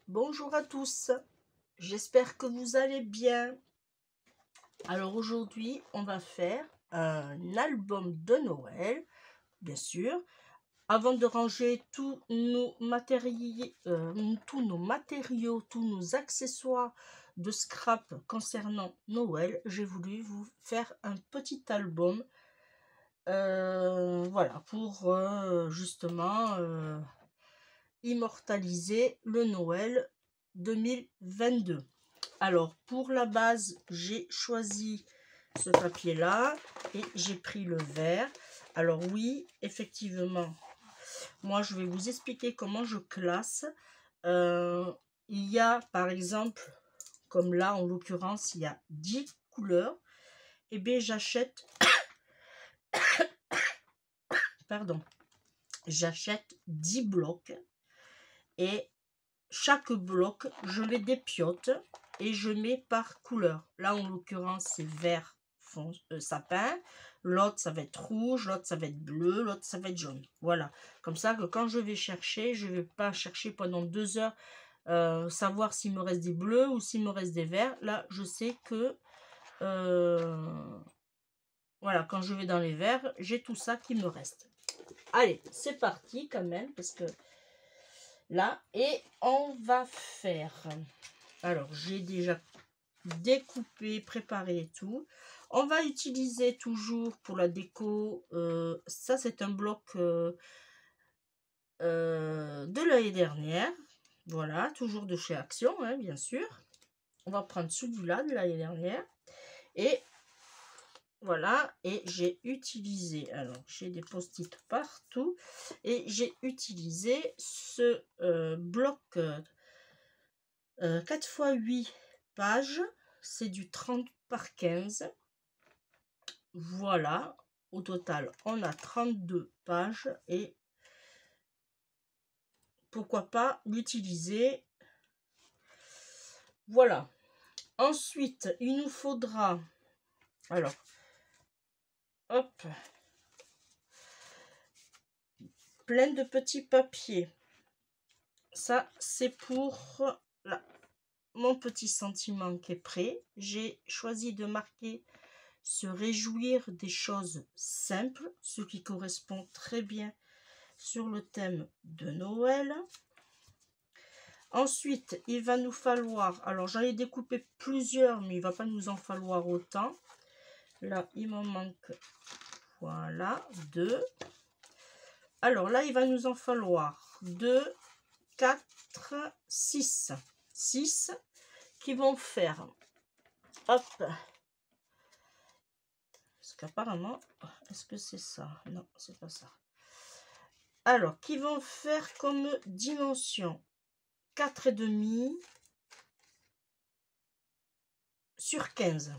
Bonjour à tous, j'espère que vous allez bien. Alors aujourd'hui, on va faire un album de Noël, bien sûr. Avant de ranger tous nos matériaux, tous nos accessoires de scrap concernant Noël, j'ai voulu vous faire un petit album. Voilà, pour justement immortaliser le Noël 2022. Alors pour la base, j'ai choisi ce papier là et j'ai pris le vert. Alors oui, effectivement, moi je vais vous expliquer comment je classe. Il y a par exemple, comme là en l'occurrence, il y a 10 couleurs. Et bien j'achète pardon, j'achète 10 blocs et chaque bloc je les dépiote et je mets par couleur. Là en l'occurrence c'est vert sapin, l'autre ça va être rouge, l'autre ça va être bleu, l'autre ça va être jaune. Voilà, comme ça que quand je vais chercher, je vais pas chercher pendant 2 heures savoir s'il me reste des bleus ou s'il me reste des verts. Là je sais que voilà, quand je vais dans les verts, j'ai tout ça qui me reste. Allez, c'est parti quand même, parce que là, et on va faire. Alors, j'ai déjà découpé, préparé et tout. On va utiliser toujours pour la déco, ça c'est un bloc de l'année dernière. Voilà, toujours de chez Action, hein, bien sûr. On va prendre celui-là de l'année dernière. Et voilà, et j'ai utilisé, alors j'ai des post-it partout, et j'ai utilisé ce bloc 4 x 8 pages, c'est du 30 par 15. Voilà, au total on a 32 pages et pourquoi pas l'utiliser. Voilà, ensuite il nous faudra, alors hop, plein de petits papiers. Ça c'est pour mon petit sentiment qui est prêt. J'ai choisi de marquer se réjouir des choses simples, ce qui correspond très bien sur le thème de Noël. Ensuite, il va nous falloir, alors j'en ai découpé plusieurs, mais il va pas nous en falloir autant. Là, il m'en manque, voilà, 2. Alors là, il va nous en falloir 2, 4, 6. 6 qui vont faire, hop, parce qu'apparemment, est-ce que c'est ça? Non, c'est pas ça. Alors, qui vont faire comme dimension 4,5 sur 15.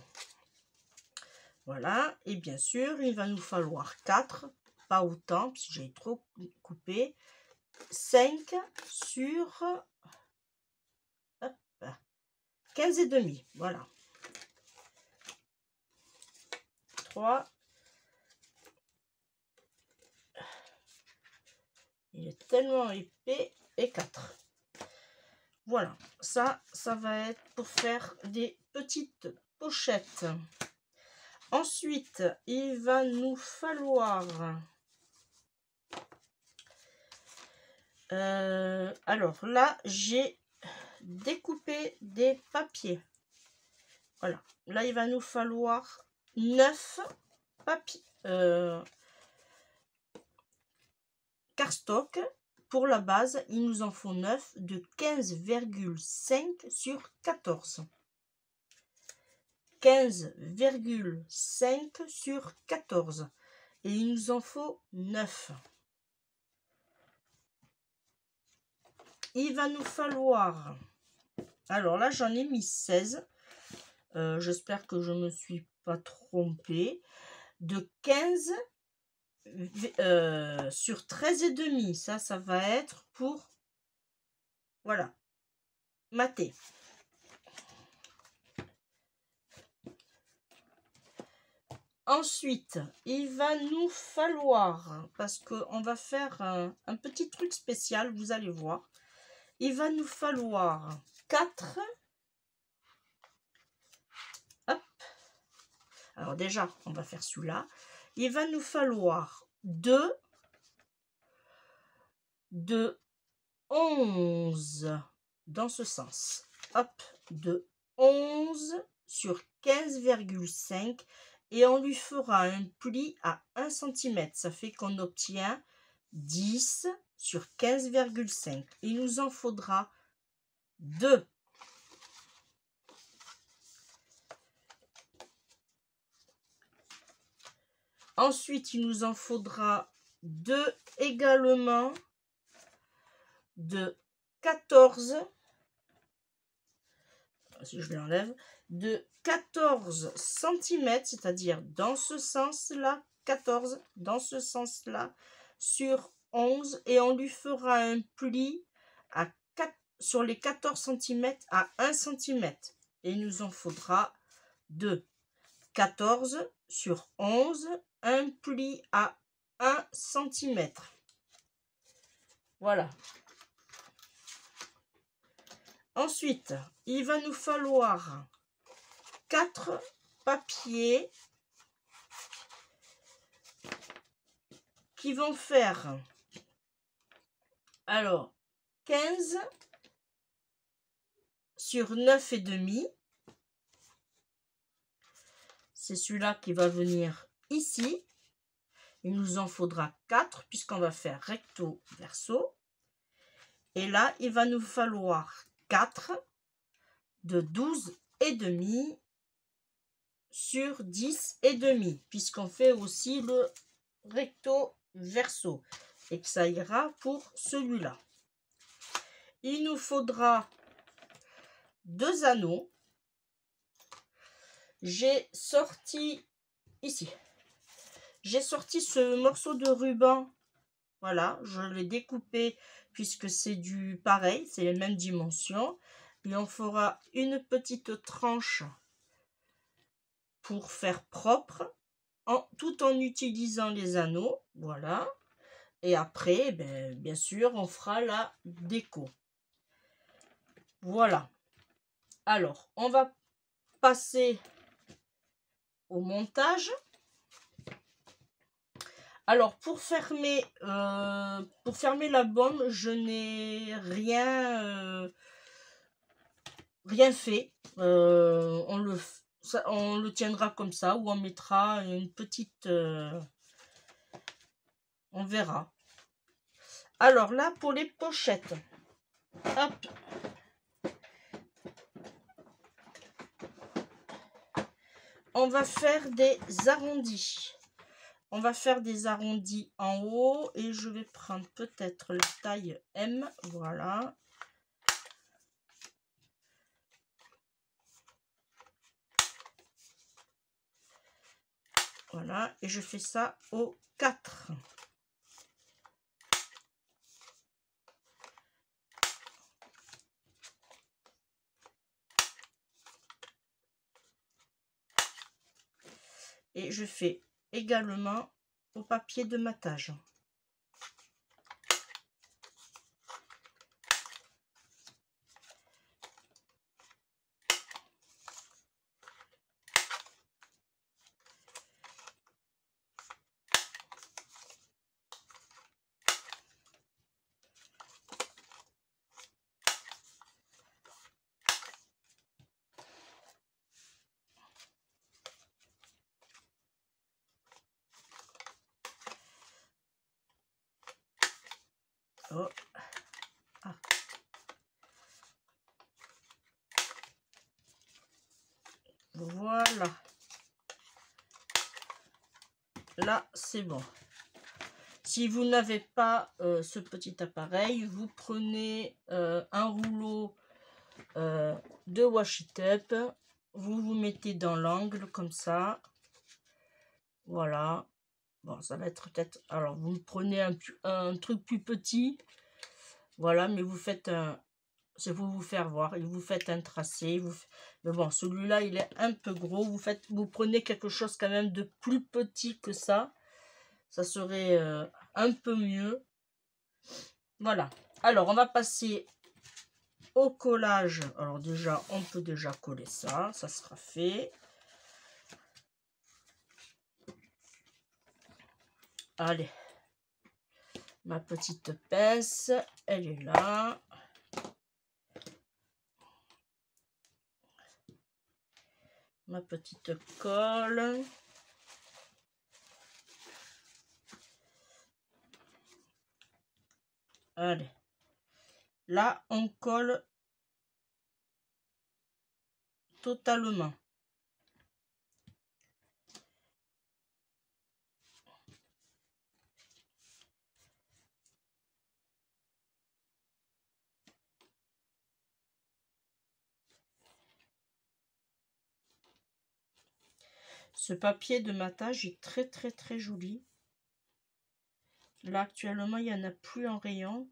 Voilà, et bien sûr, il va nous falloir 4, pas autant, parce que j'ai trop coupé, 5 sur 15,5. Voilà. 3. Il est tellement épais. Et 4. Voilà, ça va être pour faire des petites pochettes. Ensuite, il va nous falloir... alors là, j'ai découpé des papiers. Voilà, là, il va nous falloir 9 papiers. Cardstock. Pour la base, il nous en faut 9 de 15,5 sur 14. 15,5 sur 14. Et il nous en faut 9. Il va nous falloir... Alors là, j'en ai mis 16. J'espère que je ne me suis pas trompée. De 15 sur 13,5. Ça va être pour... Voilà. Mater. Ensuite, il va nous falloir, parce qu'on va faire un petit truc spécial, vous allez voir, il va nous falloir 4. Hop. Alors déjà, on va faire celui-là. Il va nous falloir 2 de 11 dans ce sens. Hop, de 11 sur 15,5 et on lui fera un pli à 1 cm. Ça fait qu'on obtient 10 sur 15,5. Il nous en faudra 2. Ensuite, il nous en faudra 2 également de 14, si je l'enlève, de 14 cm, c'est-à-dire dans ce sens-là, 14, dans ce sens-là, sur 11, et on lui fera un pli à 4, sur les 14 cm à 1 cm. Et il nous en faudra 2. 14 sur 11, un pli à 1 cm. Voilà. Ensuite, il va nous falloir 4 papiers qui vont faire alors 15 sur 9,5. C'est celui-là qui va venir ici. Il nous en faudra 4 puisqu'on va faire recto verso. Et là, il va nous falloir 4 de 12,5 sur 10,5 puisqu'on fait aussi le recto verso et que ça ira pour celui-là. Il nous faudra 2 anneaux. J'ai sorti ici. J'ai sorti ce morceau de ruban. Voilà, je l'ai découpé puisque c'est du pareil, c'est les mêmes dimensions. Et on fera une petite tranche pour faire propre, tout en utilisant les anneaux. Voilà. Et après, bien sûr, on fera la déco. Voilà. Alors, on va passer au montage. Alors, pour fermer l'album, je n'ai rien fait. On le tiendra comme ça, ou on mettra une petite... on verra. Alors là, pour les pochettes. Hop. On va faire des arrondis. On va faire des arrondis en haut et je vais prendre peut-être la taille M. Voilà. Voilà. Et je fais ça au 4. Et je fais également au papier de matage. Oh. Ah. Voilà. Là, c'est bon. Si vous n'avez pas ce petit appareil, vous prenez un rouleau de washi tape, vous vous mettez dans l'angle comme ça. Voilà. Bon, ça va être peut-être... Alors, vous prenez un truc plus petit. Voilà, mais vous faites un... C'est pour vous faire voir. Et vous faites un tracé. Mais bon, celui-là, il est un peu gros. Vous prenez quelque chose quand même de plus petit que ça. Ça serait un peu mieux. Voilà. Alors, on va passer au collage. Alors déjà, on peut déjà coller ça, ça sera fait. Allez, ma petite pince, elle est là. Ma petite colle. Allez, là, on colle totalement. Ce papier de matage est très très joli. Là actuellement il n'y en a plus en rayon.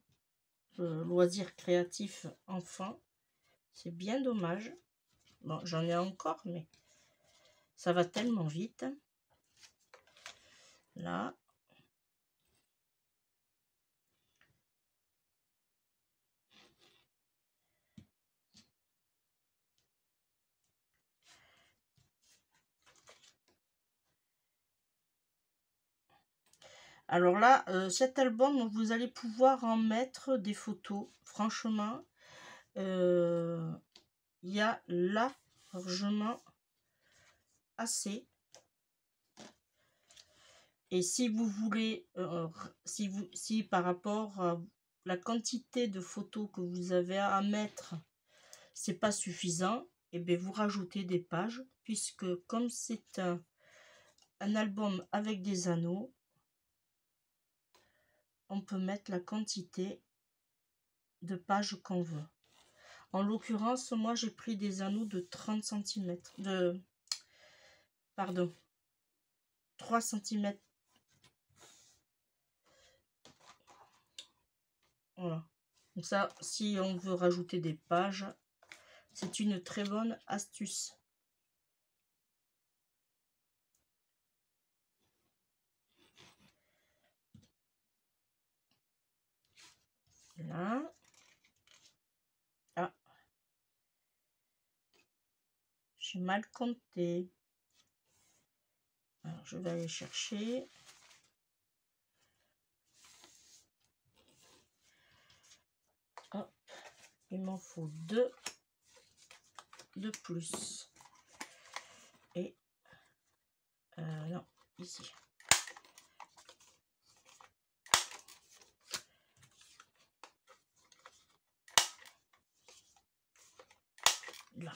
Loisirs créatifs enfants. C'est bien dommage. Bon, j'en ai encore, mais ça va tellement vite. Là. Alors là, cet album, vous allez pouvoir en mettre des photos. Franchement, il y a largement assez. Et si vous voulez, si par rapport à la quantité de photos que vous avez à mettre, c'est pas suffisant, et bien vous rajoutez des pages, puisque comme c'est un album avec des anneaux, on peut mettre la quantité de pages qu'on veut. En l'occurrence, moi j'ai pris des anneaux de 30 cm, pardon, 3 cm. Voilà. Donc ça, si on veut rajouter des pages, c'est une très bonne astuce. Là. Ah. J'ai mal compté. Alors, je vais aller chercher. Hop. Il m'en faut 2 de plus. Et non, ici. Là.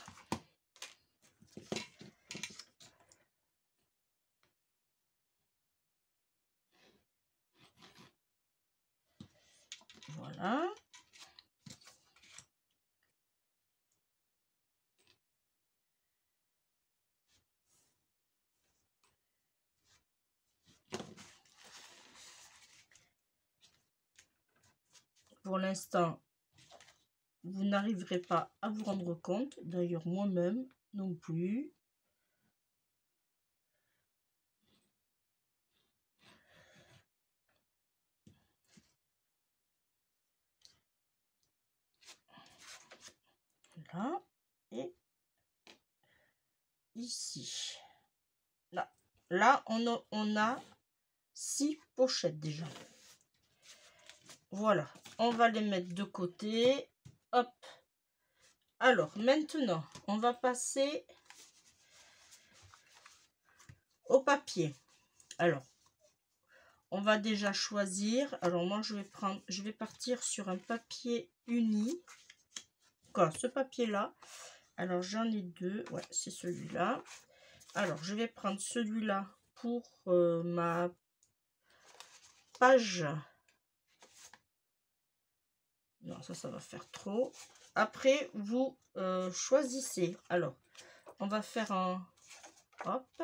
Voilà. Pour l'instant, vous n'arriverez pas à vous rendre compte. D'ailleurs, moi-même non plus. Là. Et ici. Là. Là, on a 6 pochettes déjà. Voilà. On va les mettre de côté. Hop. Alors, maintenant, on va passer au papier. Alors, on va déjà choisir. Alors, moi, je vais partir sur un papier uni. Quoi, ce papier-là. Alors, j'en ai 2. Ouais, c'est celui-là. Alors, je vais prendre celui-là pour ma page. Non, ça va faire trop. Après, vous choisissez. Alors, on va faire un... Hop.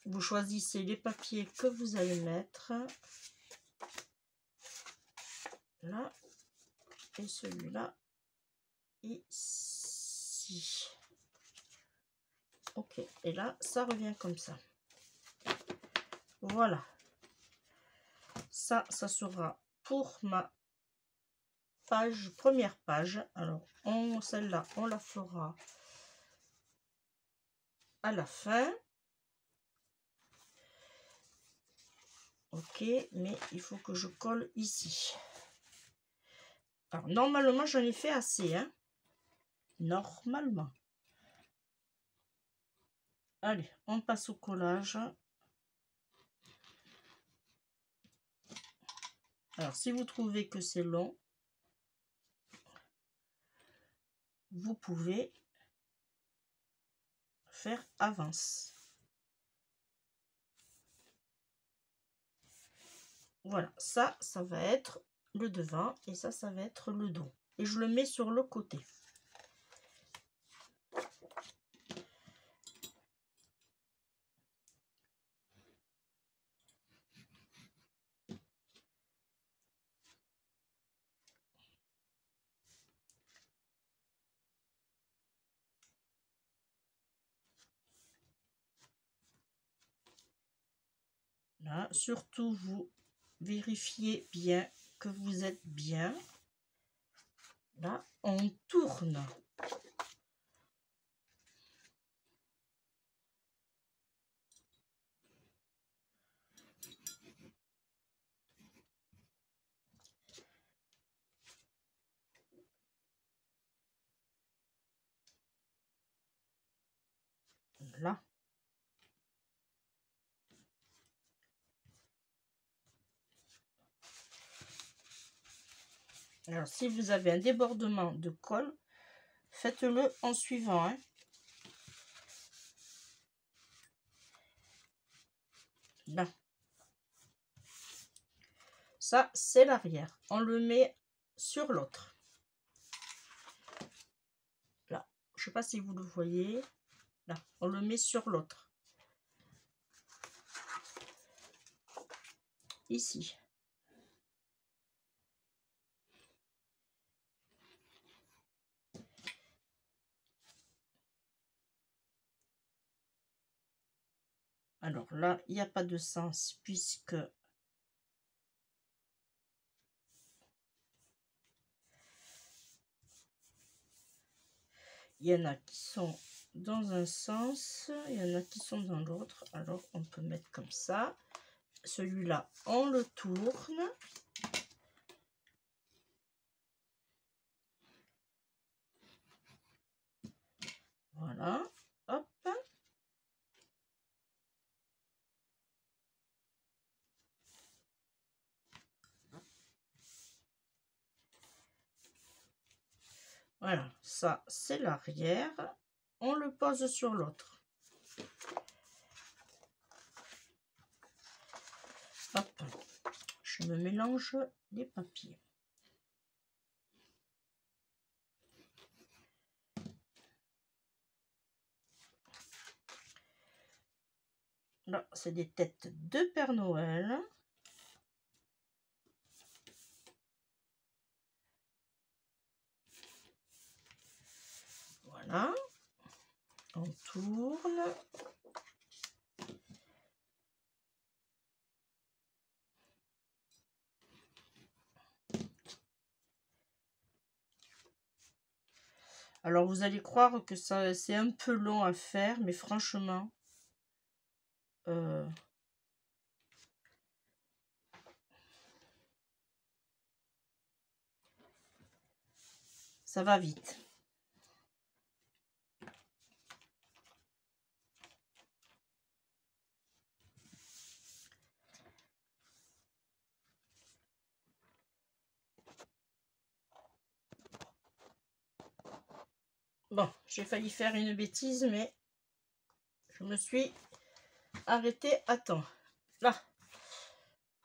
Vous choisissez les papiers que vous allez mettre. Là. Et celui-là. Ici. ici. Ok, et là, ça revient comme ça. Voilà. Ça sera pour ma page, première page. Alors, celle-là, on la fera à la fin. Ok, mais il faut que je colle ici. Alors, normalement, j'en ai fait assez, hein. Normalement. Allez, on passe au collage. Alors, si vous trouvez que c'est long, vous pouvez faire avance. Voilà, ça va être le devant et ça va être le dos. Et je le mets sur le côté. Là, surtout, vous vérifiez bien que vous êtes bien. Là, on tourne. Là. Alors, si vous avez un débordement de colle, faites-le en suivant, hein. Là. Ça, c'est l'arrière. On le met sur l'autre. Là. Je ne sais pas si vous le voyez. Là. On le met sur l'autre. Ici. Alors là, il n'y a pas de sens puisque il y en a qui sont dans un sens, il y en a qui sont dans l'autre. Alors, on peut mettre comme ça. Celui-là, on le tourne. Voilà. Hop. Voilà. Ça, c'est l'arrière. On le pose sur l'autre. Hop. Je me mélange les papiers. Là, c'est des têtes de Père Noël. Voilà. On tourne. Alors, vous allez croire que ça c'est un peu long à faire, mais franchement, ça va vite. Bon, j'ai failli faire une bêtise, mais je me suis arrêtée à temps. Là,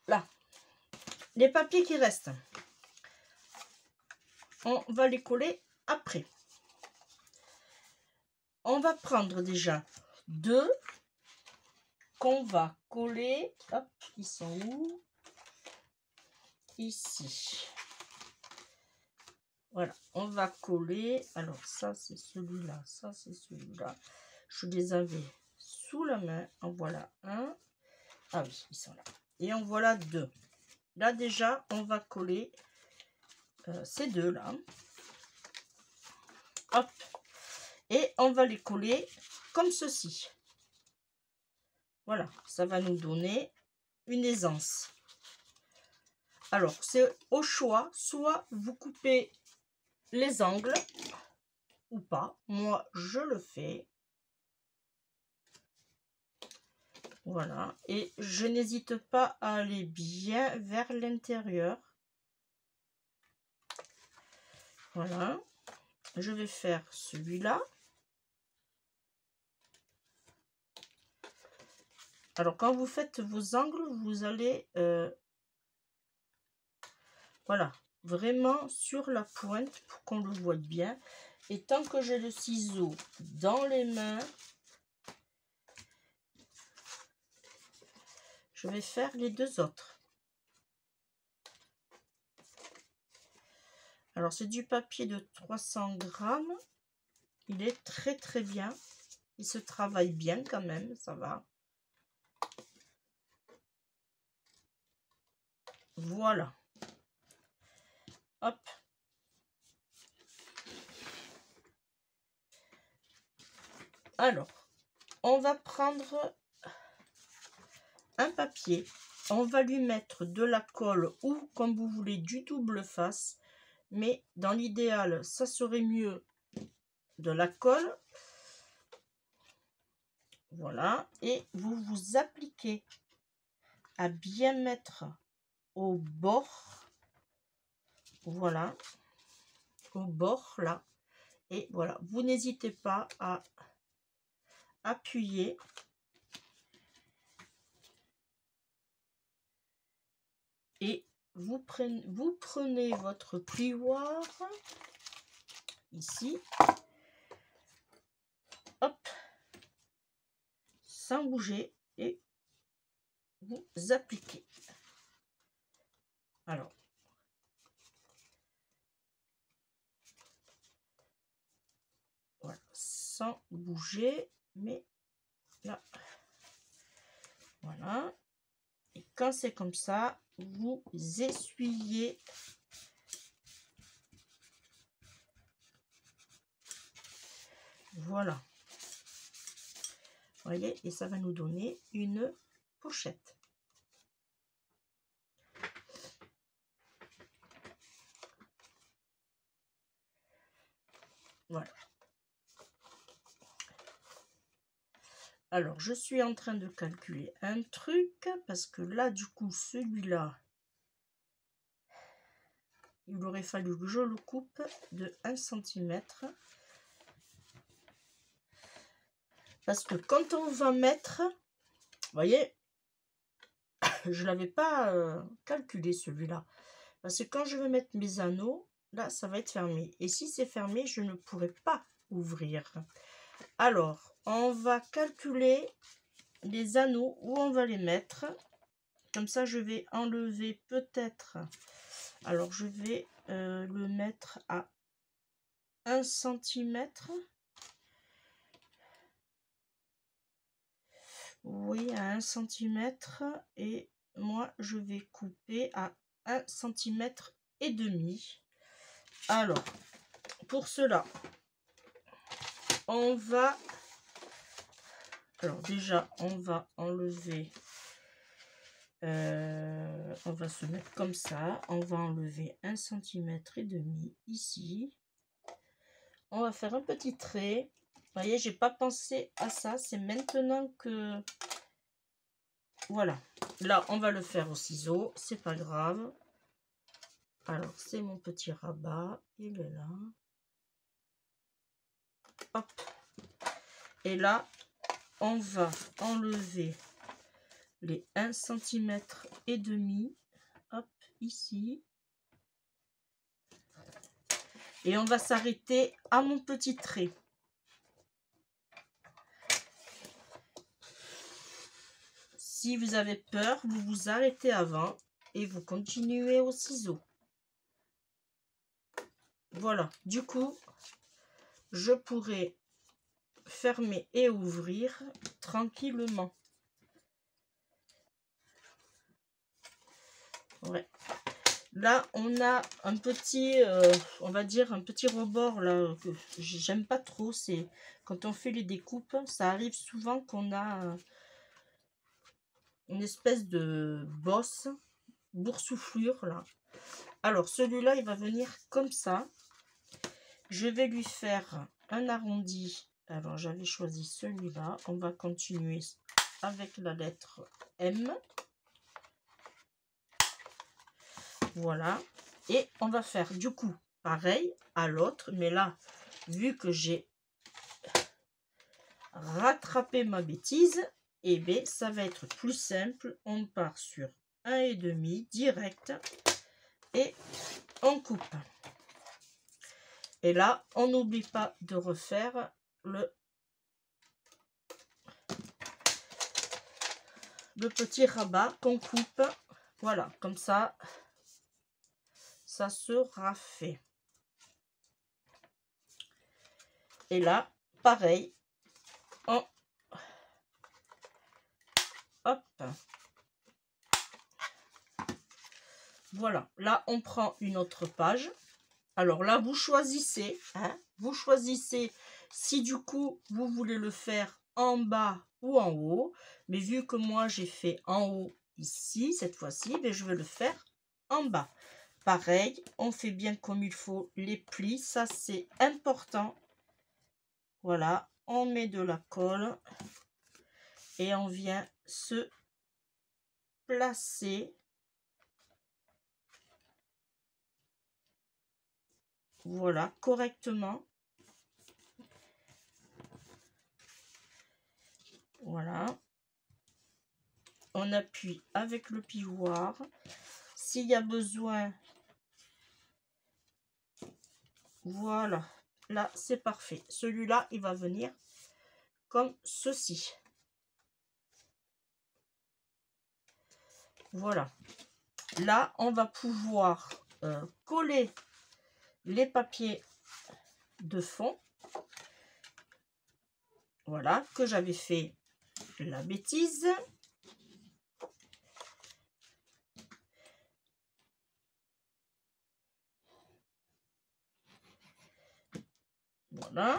là, les papiers qui restent, on va les coller après. On va prendre déjà deux qu'on va coller. Hop, ils sont où? Ici. Voilà, on va coller. Alors ça c'est celui-là, ça c'est celui-là. Je les avais sous la main. En voilà un. Ah oui, ils sont là. Et en voilà deux. Là déjà, on va coller ces deux-là. Hop. Et on va les coller comme ceci. Voilà, ça va nous donner une aisance. Alors, c'est au choix. Soit vous coupez les angles ou pas. Moi, je le fais. Voilà. Et je n'hésite pas à aller bien vers l'intérieur. Voilà. Je vais faire celui-là. Alors, quand vous faites vos angles, vous allez... voilà. Vraiment sur la pointe pour qu'on le voie bien. Et tant que j'ai le ciseau dans les mains, je vais faire les deux autres. Alors, c'est du papier de 300 grammes. Il est très très bien. Il se travaille bien quand même, ça va. Voilà. Hop. Alors, on va prendre un papier. On va lui mettre de la colle ou, comme vous voulez, du double face. Mais dans l'idéal, ça serait mieux de la colle. Voilà. Et vous vous appliquez à bien mettre au bord. Voilà. Au bord, là. Et voilà. Vous n'hésitez pas à appuyer. Et vous prenez votre plioir ici, hop, sans bouger, et vous appliquez. Alors, voilà, sans bouger, mais là, voilà. Et quand c'est comme ça, vous essuyez. Voilà. Voyez, et ça va nous donner une pochette. Voilà. Alors, je suis en train de calculer un truc, parce que là, du coup, celui-là, il aurait fallu que je le coupe de 1 cm. Parce que quand on va mettre, vous voyez, je ne l'avais pas calculé celui-là. Parce que quand je vais mettre mes anneaux, là, ça va être fermé. Et si c'est fermé, je ne pourrai pas ouvrir. Alors, on va calculer les anneaux où on va les mettre. Comme ça, je vais enlever peut-être. Alors, je vais le mettre à 1 cm. Oui, à 1 cm. Et moi, je vais couper à 1 cm et demi. Alors, pour cela, on va... Alors déjà, on va enlever... on va se mettre comme ça. On va enlever 1 cm et demi ici. On va faire un petit trait. Vous voyez, j'ai pas pensé à ça. C'est maintenant que... Voilà. Là, on va le faire au ciseau. C'est pas grave. Alors, c'est mon petit rabat. Il est là. Hop. Et là, on va enlever les 1 cm et demi. Hop, ici. Et on va s'arrêter à mon petit trait. Si vous avez peur, vous vous arrêtez avant et vous continuez au ciseau. Voilà, du coup, je pourrais fermer et ouvrir tranquillement. Ouais. Là, on a un petit, on va dire, un petit rebord là que j'aime pas trop. C'est quand on fait les découpes, ça arrive souvent qu'on a une espèce de bosse, boursouflure là. Alors, celui-là, il va venir comme ça. Je vais lui faire un arrondi. Alors, j'avais choisi celui-là. On va continuer avec la lettre M. Voilà. Et on va faire du coup pareil à l'autre. Mais là, vu que j'ai rattrapé ma bêtise, et bien, ça va être plus simple. On part sur 1,5 direct. Et on coupe. Et là, on n'oublie pas de refaire le petit rabat qu'on coupe. Voilà, comme ça, ça sera fait. Et là, pareil, on... Hop. Voilà, là, on prend une autre page. Alors là, vous choisissez, hein, vous choisissez si du coup, vous voulez le faire en bas ou en haut. Mais vu que moi, j'ai fait en haut ici, cette fois-ci, je vais le faire en bas. Pareil, on fait bien comme il faut les plis, ça c'est important. Voilà, on met de la colle et on vient se placer. Voilà, correctement. Voilà. On appuie avec le pivoire. S'il y a besoin, voilà. Là, c'est parfait. Celui-là, il va venir comme ceci. Voilà. Là, on va pouvoir coller les papiers de fond. Voilà, que j'avais fait la bêtise. Voilà.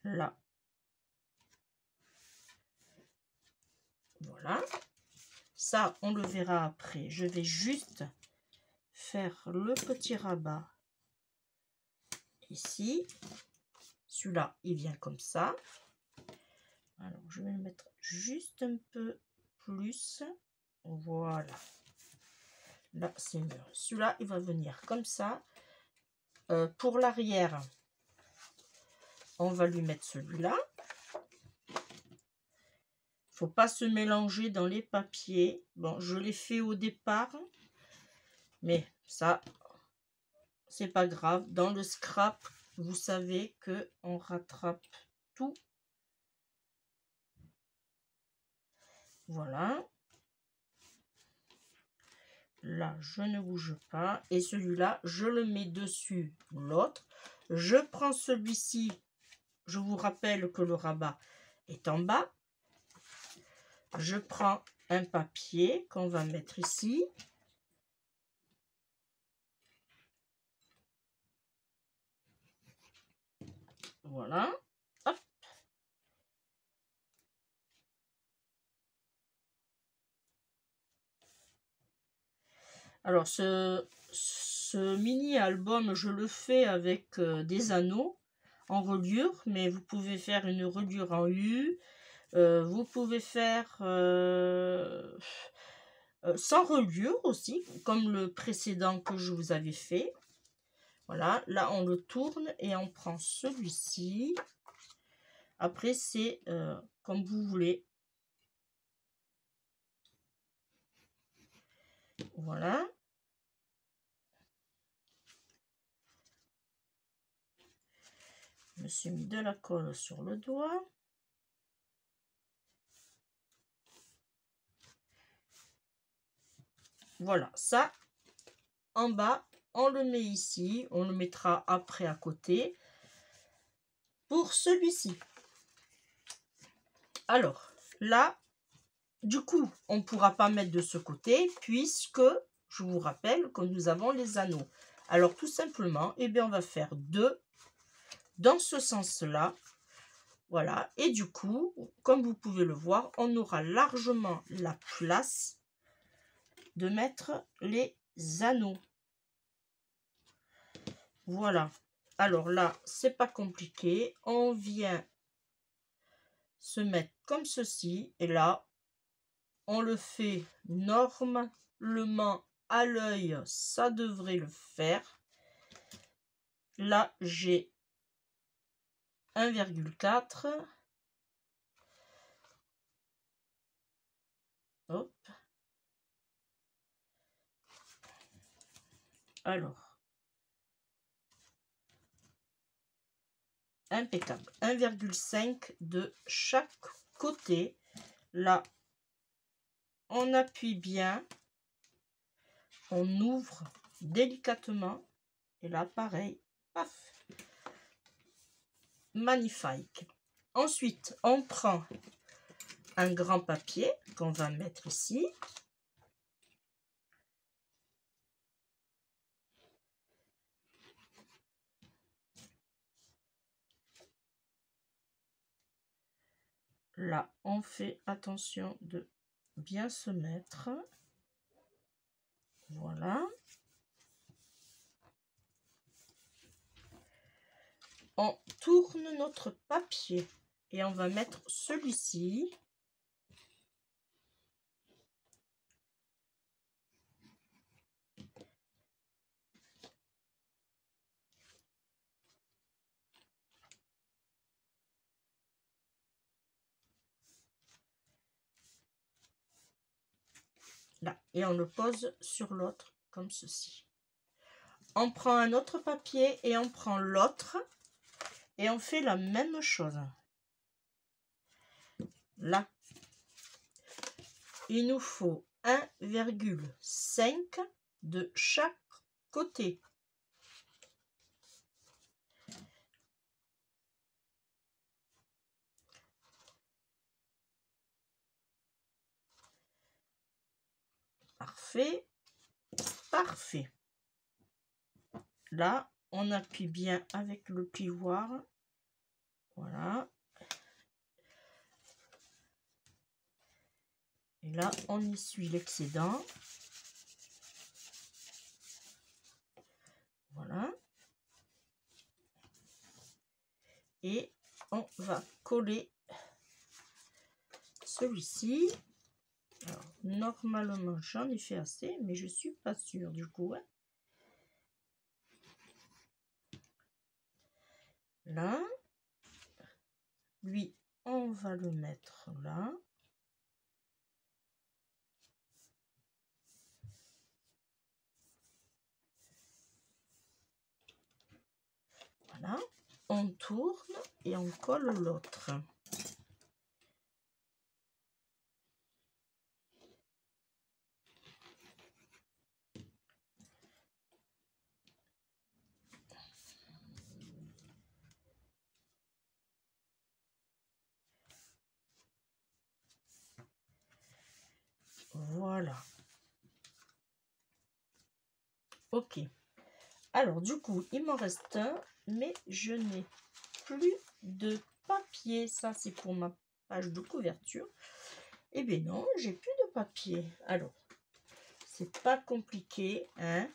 Là. Voilà. Ça, on le verra après. Je vais juste faire le petit rabat ici. Celui-là, il vient comme ça. Alors, je vais le mettre juste un peu plus. Voilà. Là, c'est mieux. Celui-là, il va venir comme ça. Pour l'arrière, on va lui mettre celui-là. Faut pas se mélanger dans les papiers. Bon, je l'ai fait au départ. Mais ça, c'est pas grave. Dans le scrap, vous savez que on rattrape tout. Voilà. Là, je ne bouge pas. Et celui-là, je le mets dessus l'autre. Je prends celui-ci. Je vous rappelle que le rabat est en bas. Je prends un papier qu'on va mettre ici. Voilà. Hop. Alors, ce mini-album, je le fais avec des anneaux en reliure, mais vous pouvez faire une reliure en U. Vous pouvez faire sans reliure aussi, comme le précédent que je vous avais fait. Voilà, là on le tourne et on prend celui-ci. Après, c'est comme vous voulez. Voilà. Je me suis mis de la colle sur le doigt. Voilà, ça, en bas, on le met ici. On le mettra après à côté. Pour celui-ci. Alors, là, du coup, on ne pourra pas mettre de ce côté puisque, je vous rappelle que nous avons les anneaux. Alors, tout simplement, eh bien, on va faire 2 dans ce sens-là. Voilà. Et du coup, comme vous pouvez le voir, on aura largement la place de mettre les anneaux. Voilà. Alors là, c'est pas compliqué. On vient se mettre comme ceci. Et là, on le fait normalement à l'œil. Ça devrait le faire. Là, j'ai 1,4. Hop. Alors. Impeccable. 1,5 de chaque côté. Là, on appuie bien. On ouvre délicatement. Et là, pareil. Paf. Magnifique. Ensuite, on prend un grand papier qu'on va mettre ici. Là, on fait attention de bien se mettre. Voilà. On tourne notre papier et on va mettre celui-ci. Là, et on le pose sur l'autre comme ceci. On prend un autre papier et on prend l'autre et on fait la même chose. Là, il nous faut 1,5 de chaque côté. Parfait, parfait. Là, on appuie bien avec le plioir. Voilà. Et là, on essuie l'excédent. Voilà. Et on va coller celui-ci. Alors, normalement, j'en ai fait assez, mais je suis pas sûre du coup. Hein. Là. Lui, on va le mettre là. Voilà. On tourne et on colle l'autre. Voilà. Ok. Alors, du coup, il m'en reste un, mais je n'ai plus de papier. Ça, c'est pour ma page de couverture. Eh bien non, j'ai plus de papier. Alors, c'est pas compliqué, hein.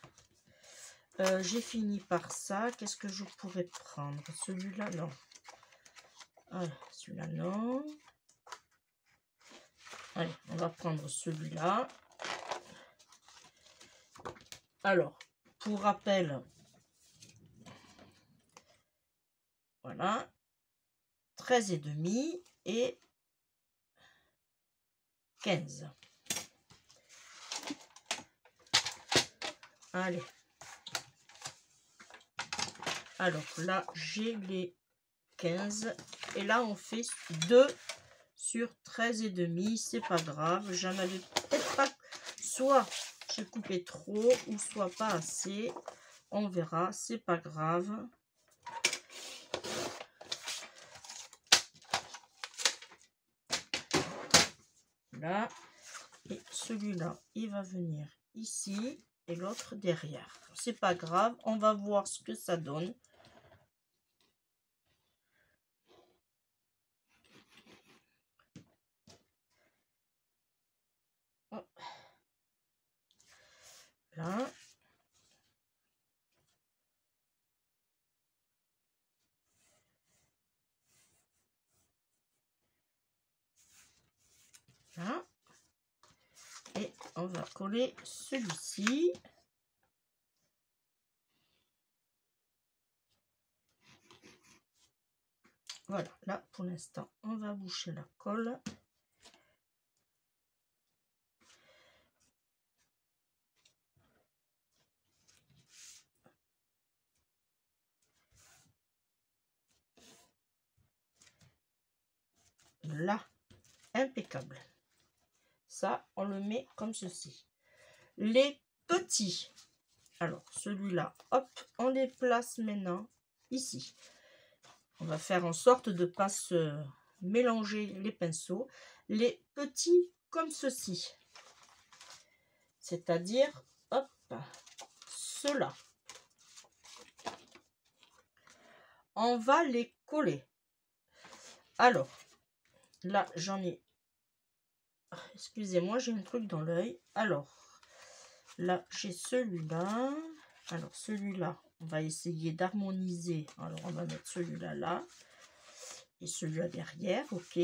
J'ai fini par ça. Qu'est-ce que je pourrais prendre? Celui-là, non. Ah, celui-là, non. Allez, on va prendre celui-là. Alors, pour rappel, voilà, 13,5 et 15. Allez. Alors là, j'ai les 15. Et là, on fait 2 sur 13,5. C'est pas grave. J'en avais peut-être pas. Soit j'ai coupé trop ou soit pas assez. On verra, c'est pas grave. Là, et celui-là, il va venir ici et l'autre derrière. C'est pas grave, on va voir ce que ça donne. Hop. Là. Là. Et on va coller celui-ci. Voilà, là pour l'instant, on va boucher la colle. Là, impeccable. Ça, on le met comme ceci. Les petits, alors celui-là, hop, on les place maintenant ici. On va faire en sorte de ne pas se mélanger les pinceaux. Les petits comme ceci. C'est-à-dire, hop, ceux-là. On va les coller. Alors, là, j'en ai... Excusez-moi, j'ai un truc dans l'œil. Alors, là, j'ai celui-là. Alors, celui-là, on va essayer d'harmoniser. Alors, on va mettre celui-là là. Et celui-là derrière, ok.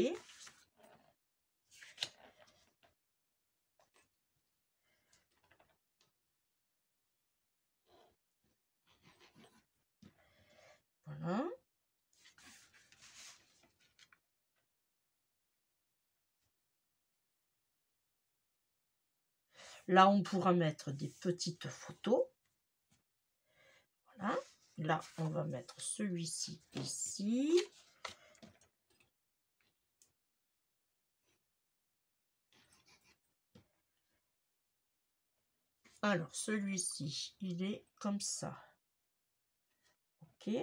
Voilà. Là, on pourra mettre des petites photos. Voilà. Là, on va mettre celui-ci ici. Alors, celui-ci, il est comme ça. Ok.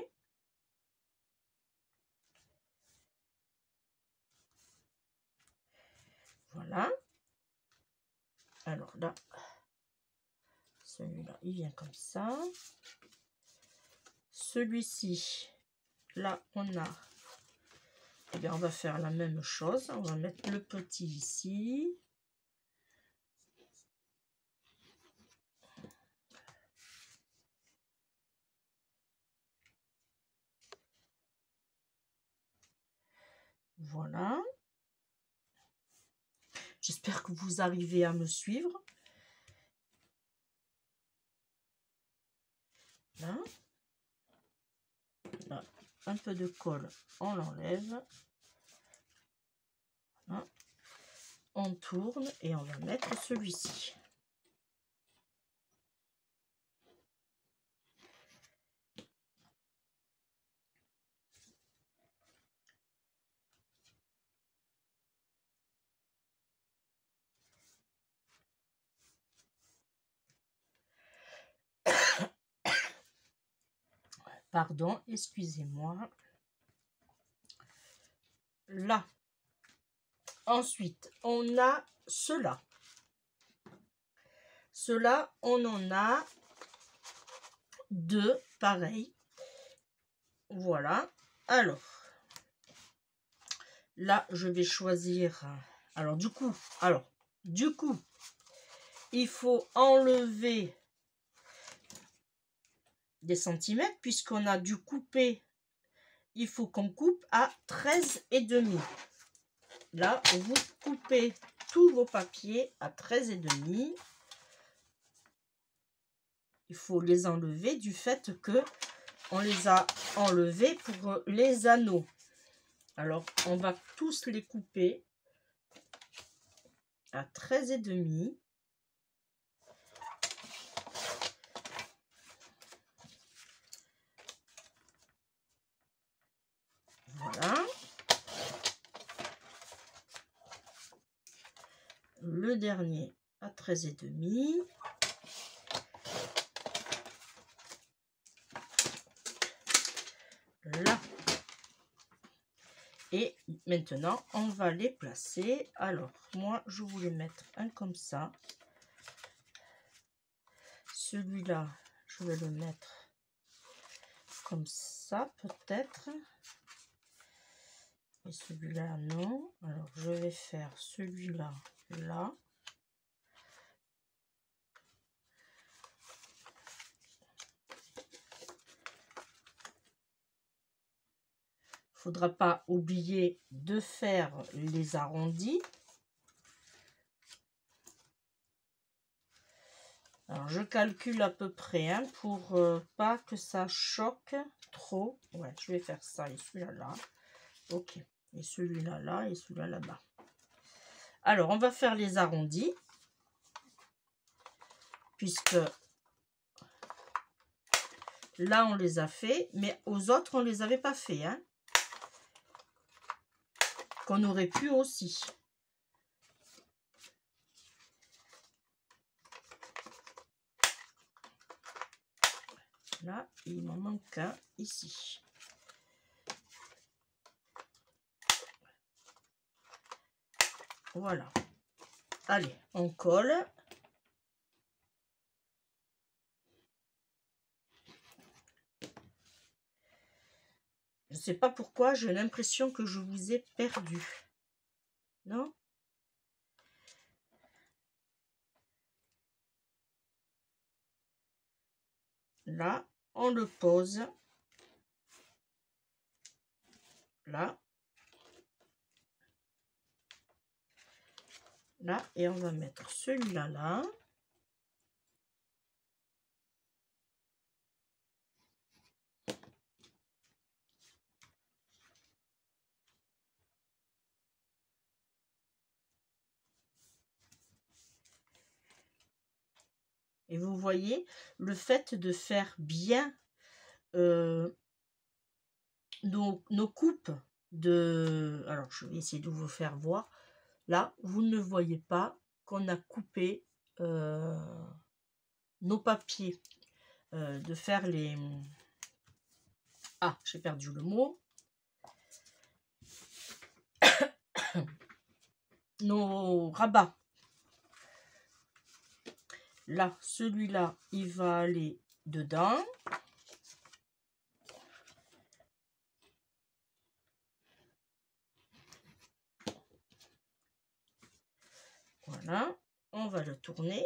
Voilà. Alors là, celui-là, il vient comme ça. Celui-ci, là, on a... Eh bien, on va faire la même chose. On va mettre le petit ici. Voilà. J'espère que vous arrivez à me suivre. Là. Là, un peu de colle, on l'enlève. Voilà. On tourne et on va mettre celui-ci. Pardon, excusez-moi. Là. Ensuite, on a cela. Cela, on en a deux, pareil. Voilà. Alors, là, je vais choisir... Alors, du coup, il faut enlever des centimètres puisqu'on a dû couper. Il faut qu'on coupe à 13,5. Là, vous coupez tous vos papiers à 13,5. Il faut les enlever du fait que on les a enlevés pour les anneaux. Alors, on va tous les couper à 13,5. Voilà. Le dernier à 13,5. Là. Et maintenant, on va les placer. Alors, moi, je voulais mettre un comme ça. Celui-là, je vais le mettre comme ça, peut-être. Et celui-là, non. Alors, je vais faire celui-là, là. Faudra pas oublier de faire les arrondis. Alors, je calcule à peu près hein, pour pas que ça choque trop. Ouais, je vais faire ça et celui-là là. Ok. Et celui-là là et celui-là là-bas. Alors, on va faire les arrondis. Puisque là, on les a fait. Mais aux autres, on les avait pas fait. Hein, qu'on aurait pu aussi. Là, il m'en manque un ici. Voilà. Allez, on colle. Je ne sais pas pourquoi, j'ai l'impression que je vous ai perdu. Non? Là, on le pose. Là. Là. Et on va mettre celui-là là. Et vous voyez, le fait de faire bien nos coupes de... Alors, je vais essayer de vous faire voir. Là, vous ne voyez pas qu'on a coupé nos papiers. De faire les... Ah, j'ai perdu le mot. Nos rabats. Là, celui-là, il va aller dedans. Voilà, on va le tourner.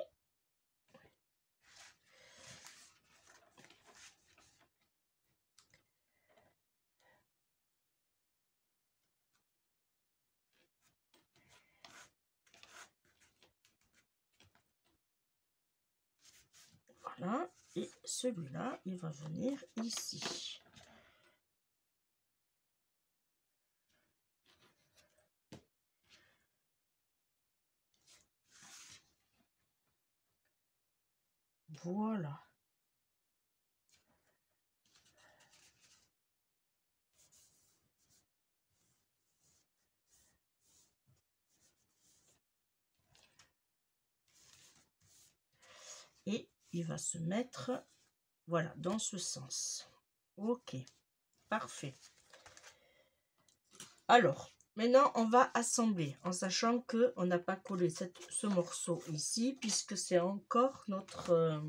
Voilà, et celui-là, il va venir ici. Voilà. Et il va se mettre, voilà, dans ce sens. Ok, parfait. Alors, maintenant, on va assembler, en sachant que on n'a pas collé ce morceau ici, puisque c'est encore notre...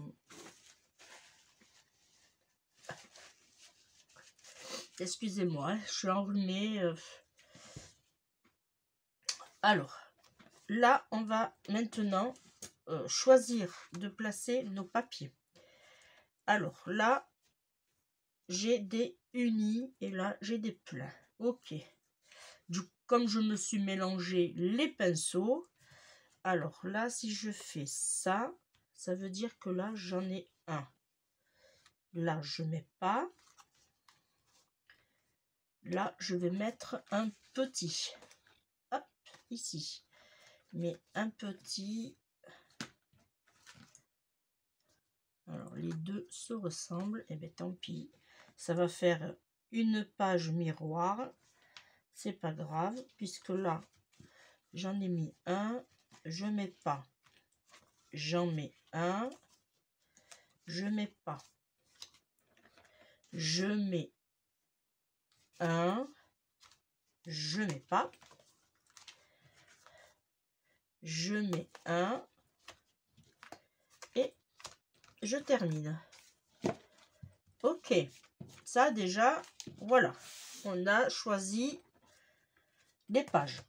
Excusez-moi, je suis enrhumée. Alors, là, on va maintenant choisir de placer nos papiers. Alors, là, j'ai des unis et là, j'ai des pleins. Ok. Comme je me suis mélangé les pinceaux, alors là, si je fais ça, ça veut dire que là, j'en ai un. Là, je mets pas. Là, je vais mettre un petit. Hop, ici. Mais un petit. Alors, les deux se ressemblent. Et bien, tant pis. Ça va faire une page miroir. C'est pas grave, puisque là, j'en ai mis un. Je mets pas. J'en mets un. je mets pas. Je mets un, je mets pas. Je mets un et je termine. Ok, ça déjà, voilà, on a choisi les pages.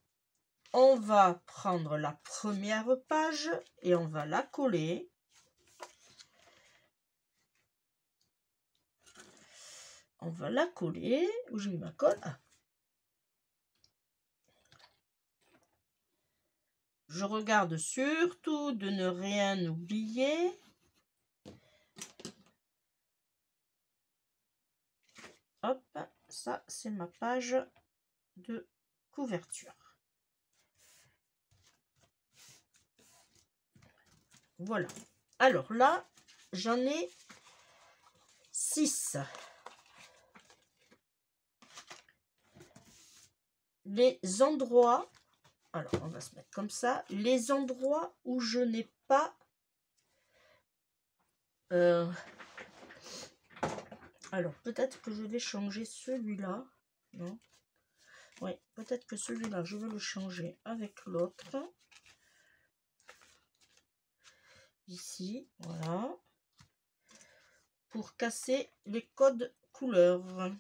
On va prendre la première page et on va la coller. On va la coller. Où j'ai mis ma colle? Ah. Je regarde surtout de ne rien oublier. Hop, ça c'est ma page de couverture. Voilà. Alors là, j'en ai 6. Les endroits, alors on va se mettre comme ça, les endroits où je n'ai pas alors peut-être que je vais changer celui-là, non, oui, peut-être que celui-là je vais le changer avec l'autre ici, voilà, pour casser les codes couleurs.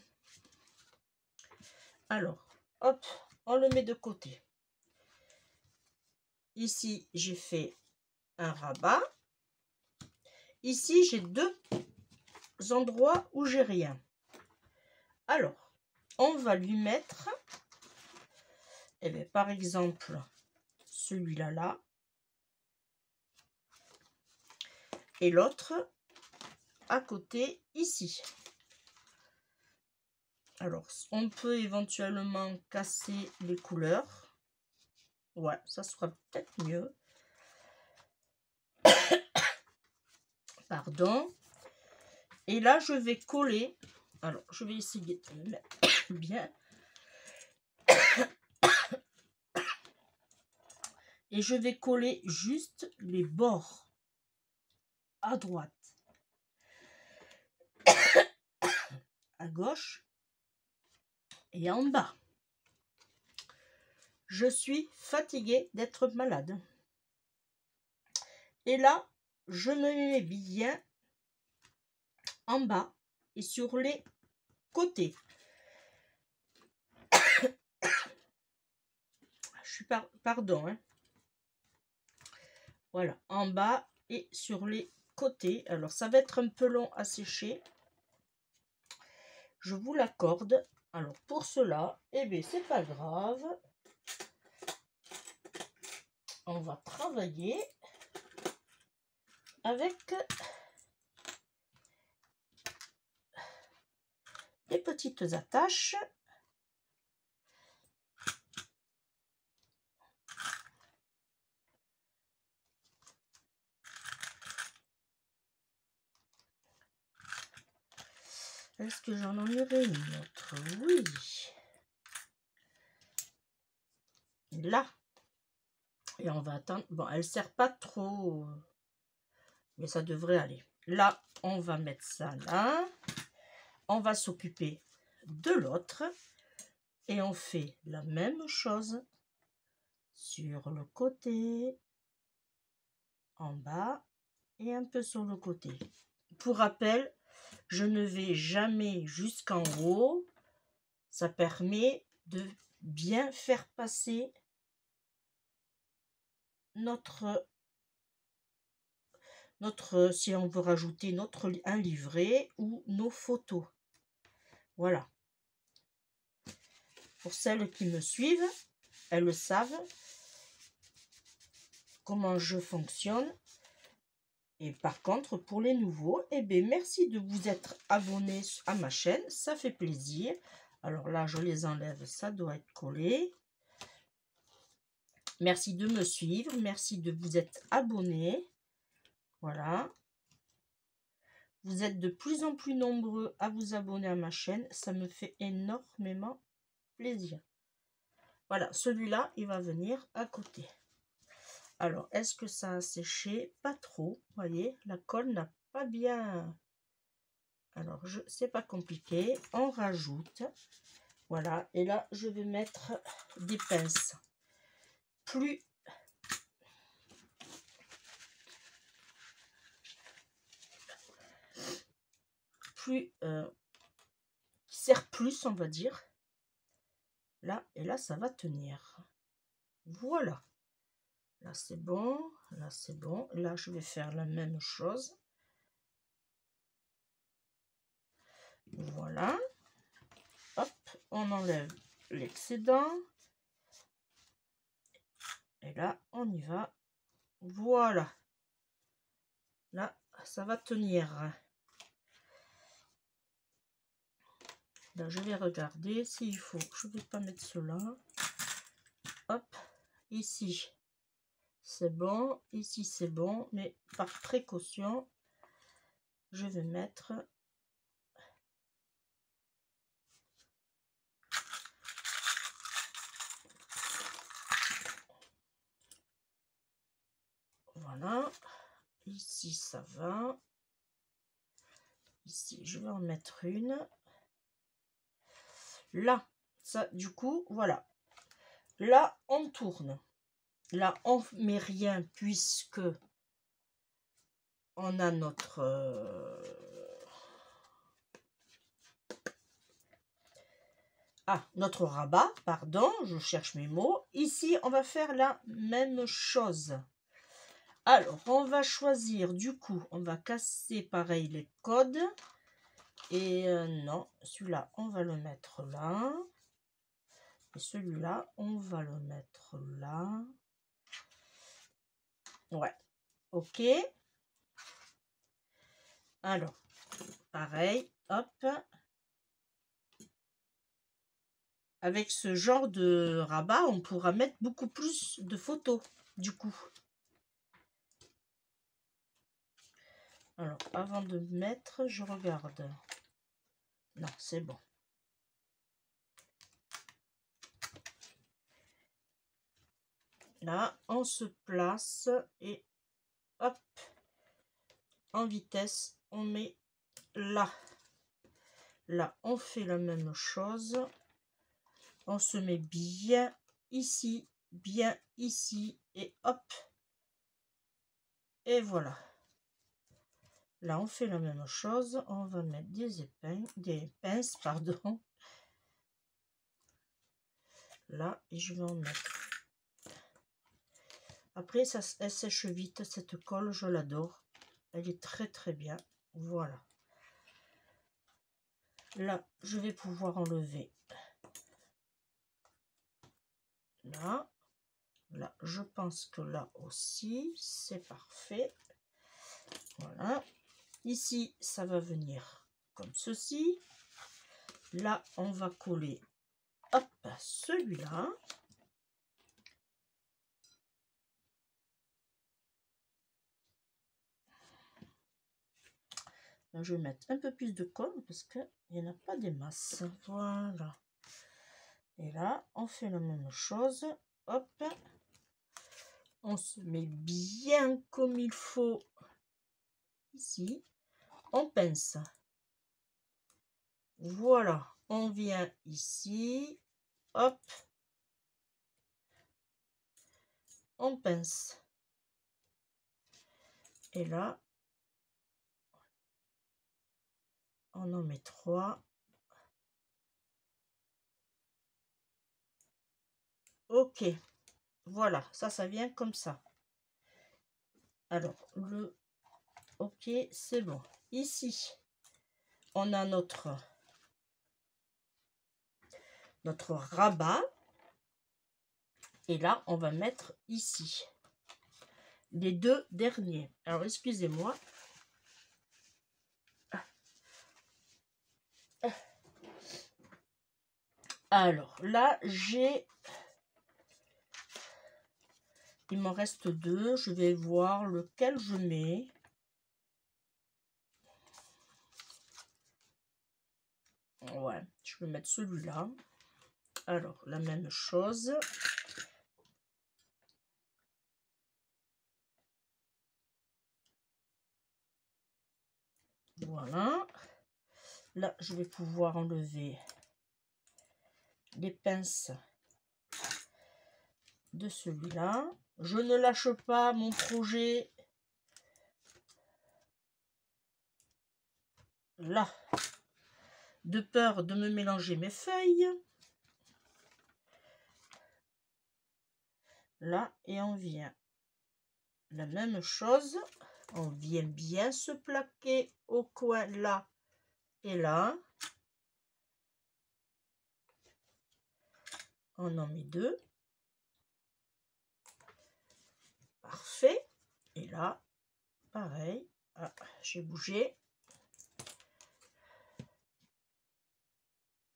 Alors hop, on le met de côté. Ici j'ai fait un rabat. Ici j'ai 2 endroits où j'ai rien. Alors on va lui mettre, eh bien, par exemple celui-là là et l'autre à côté ici. Alors on peut éventuellement casser les couleurs, ouais, ça sera peut-être mieux. Pardon. Et là je vais coller, alors je vais essayer de le mettre bien. Et je vais coller juste les bords à droite, à gauche et en bas. Je suis fatiguée d'être malade. Et là, je me mets bien en bas et sur les côtés. Je suis pardon, hein. Voilà, en bas et sur les côtés. Alors, ça va être un peu long à sécher. Je vous l'accorde. Alors, pour cela, eh bien, c'est pas grave. On va travailler avec des petites attaches. Est-ce que j'en aurai une autre? Oui. Là. Et on va attendre. Bon, elle ne sert pas trop, mais ça devrait aller. Là, on va mettre ça là. On va s'occuper de l'autre. Et on fait la même chose sur le côté, en bas et un peu sur le côté. Pour rappel, je ne vais jamais jusqu'en haut. Ça permet de bien faire passer notre si on veut rajouter un livret ou nos photos. Voilà. Pour celles qui me suivent, elles le savent comment je fonctionne. Et par contre, pour les nouveaux, eh bien, merci de vous être abonnés à ma chaîne. Ça fait plaisir. Alors là, je les enlève. Ça doit être collé. Merci de me suivre. Merci de vous être abonnés. Voilà. Vous êtes de plus en plus nombreux à vous abonner à ma chaîne. Ça me fait énormément plaisir. Voilà, celui-là, il va venir à côté. Alors, est-ce que ça a séché? Pas trop. Vous voyez, la colle n'a pas bien. Alors, c'est pas compliqué. On rajoute. Voilà. Et là, je vais mettre des pinces. Plus qui sert plus, on va dire. Là, et là, ça va tenir. Voilà. Là, c'est bon. Là, c'est bon. Là, je vais faire la même chose. Voilà. Hop, on enlève l'excédent. Et là, on y va. Voilà. Là, ça va tenir. Là, je vais regarder s'il faut. Je ne vais pas mettre cela. Hop, ici, c'est bon. Ici, c'est bon. Mais par précaution, je vais mettre... Voilà. Ici, ça va. Ici, je vais en mettre une. Là, ça, du coup, voilà. Là, on tourne. Là, on met rien puisque on a notre... notre rabat, pardon, je cherche mes mots. Ici, on va faire la même chose. Alors, on va choisir, du coup, on va casser pareil les codes. Et non, celui-là, on va le mettre là. Et celui-là, on va le mettre là. Ouais, ok. Alors, pareil, hop. Avec ce genre de rabat, on pourra mettre beaucoup plus de photos, du coup. Alors, avant de mettre, je regarde. Non, c'est bon. Là, on se place et hop, en vitesse, on met là. Là, on fait la même chose. On se met bien ici et hop. Et voilà. Là, on fait la même chose. On va mettre des pinces, pardon. Là, et je vais en mettre. Après, ça, elle sèche vite, cette colle, je l'adore. Elle est très très bien. Voilà. Là, je vais pouvoir enlever. Là. Là, je pense que là aussi, c'est parfait. Voilà. Ici, ça va venir comme ceci. Là, on va coller, hop, celui-là. Là, je vais mettre un peu plus de colle parce qu'il n'y en a pas des masses. Voilà. Et là, on fait la même chose. Hop. On se met bien comme il faut ici. On pince. Voilà. On vient ici. Hop. On pince. Et là, on en met 3. Ok. Voilà. Ça vient comme ça. Alors, ok, c'est bon. Ici, on a notre rabat. Et là, on va mettre ici les deux derniers. Alors, excusez-moi. Alors, là, il m'en reste 2. Je vais voir lequel je mets. Ouais, je vais mettre celui-là. Alors, la même chose. Voilà. Là, je vais pouvoir enlever les pinces de celui-là. Je ne lâche pas mon projet. Là, de peur de me mélanger mes feuilles. Là, et on vient la même chose. On vient bien se plaquer au coin là et là. On en met deux. Parfait. Et là, pareil. Ah, j'ai bougé.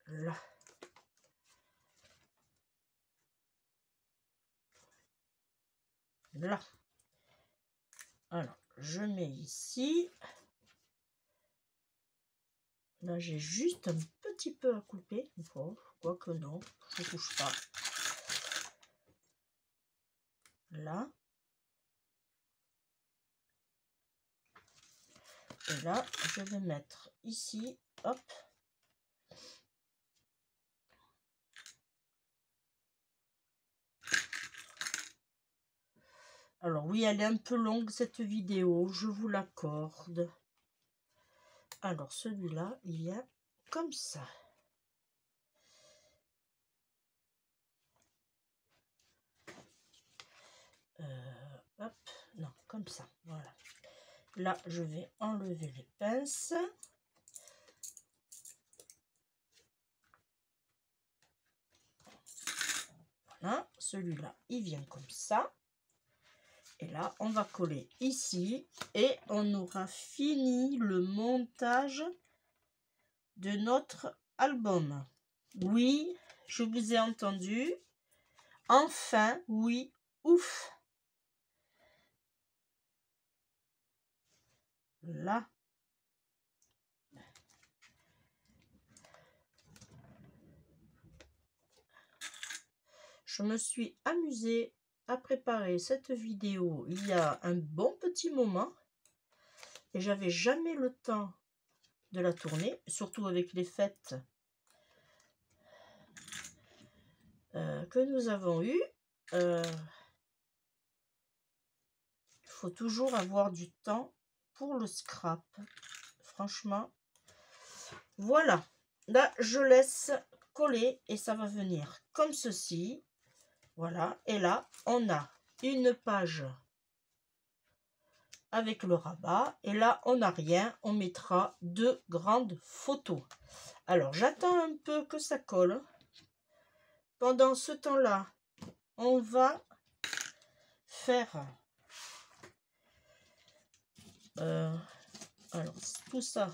Là. Là. Alors, je mets ici. Là, j'ai juste un petit peu à couper. Bon, quoique non, je ne touche pas. Là. Et là, je vais mettre ici. Hop. Alors oui, elle est un peu longue cette vidéo, je vous l'accorde. Alors celui-là, il vient comme ça. Hop, non, comme ça, voilà. Là, je vais enlever les pinces. Voilà, celui-là, il vient comme ça. Et là, on va coller ici et on aura fini le montage de notre album. Oui, je vous ai entendu. Enfin, oui, ouf. Là. Je me suis amusée à préparer cette vidéo il y a un bon petit moment et j'avais jamais le temps de la tourner, surtout avec les fêtes que nous avons eues. Il faut toujours avoir du temps pour le scrap, franchement. Voilà, là je laisse coller et ça va venir comme ceci. Voilà, et là on a une page avec le rabat et là on n'a rien, on mettra deux grandes photos. Alors j'attends un peu que ça colle. Pendant ce temps là on va faire alors tout ça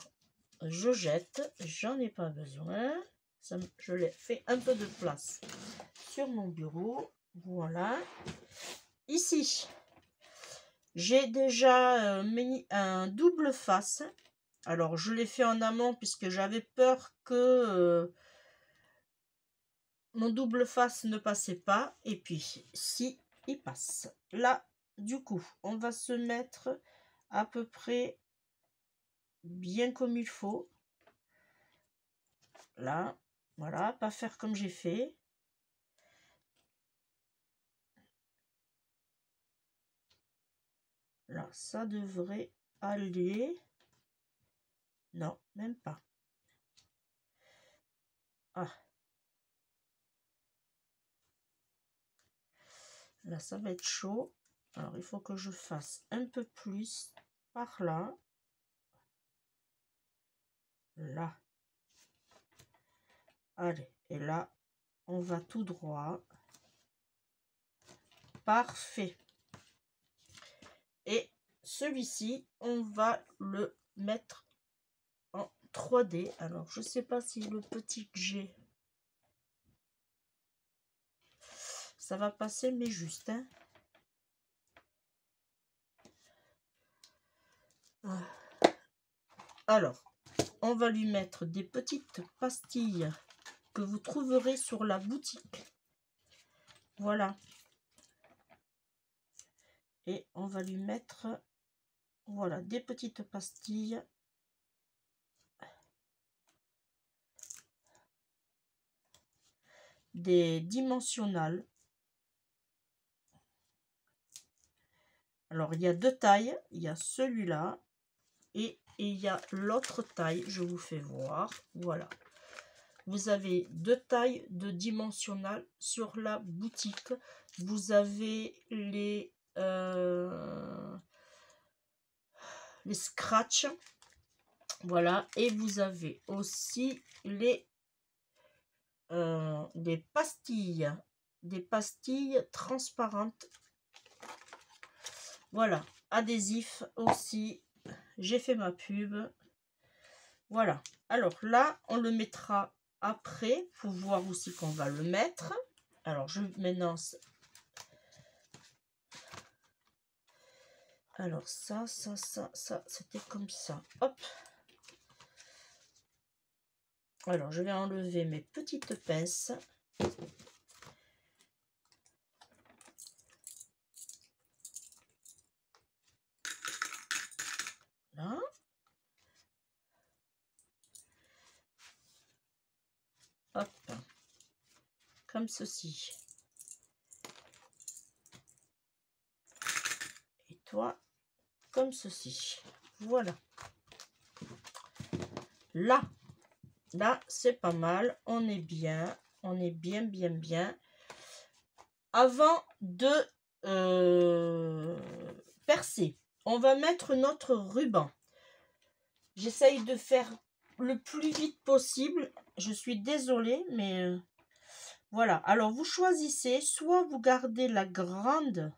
je jette, j'en ai pas besoin. Ça, je l'ai fait un peu de place sur mon bureau. Voilà, ici j'ai déjà mis un double face. Alors, je l'ai fait en amont puisque j'avais peur que mon double face ne passait pas. Et puis, si, il passe. Là, du coup, on va se mettre à peu près bien comme il faut. Là, voilà, pas faire comme j'ai fait. Là, ça devrait aller. Non, même pas. Ah. Là, ça va être chaud. Alors, il faut que je fasse un peu plus par là. Là. Allez, et là, on va tout droit. Parfait. Et celui-ci, on va le mettre en 3D. Alors, je sais pas si le petit que j'ai, ça va passer, mais juste. Hein. Alors, on va lui mettre des petites pastilles que vous trouverez sur la boutique. Voilà. Et on va lui mettre, voilà, des petites pastilles des dimensionnels. Alors, il y a deux tailles. Il y a celui-là et il y a l'autre taille. Je vous fais voir. Voilà. Vous avez deux tailles de dimensionnels sur la boutique. Vous avez les scratchs. Voilà. Et vous avez aussi des pastilles. Des pastilles transparentes. Voilà. Adhésif aussi. J'ai fait ma pub. Voilà. Alors là, on le mettra après. Pour voir aussi qu'on va le mettre. Alors, maintenant... Alors, ça, c'était comme ça. Hop. Alors, je vais enlever mes petites pinces. Là. Hop. Comme ceci. Et toi, comme ceci. Voilà. Là, c'est pas mal. On est bien. On est bien, bien, bien. Avant de percer, on va mettre notre ruban. J'essaye de faire le plus vite possible. Je suis désolée, mais voilà. Alors, vous choisissez, soit vous gardez la grande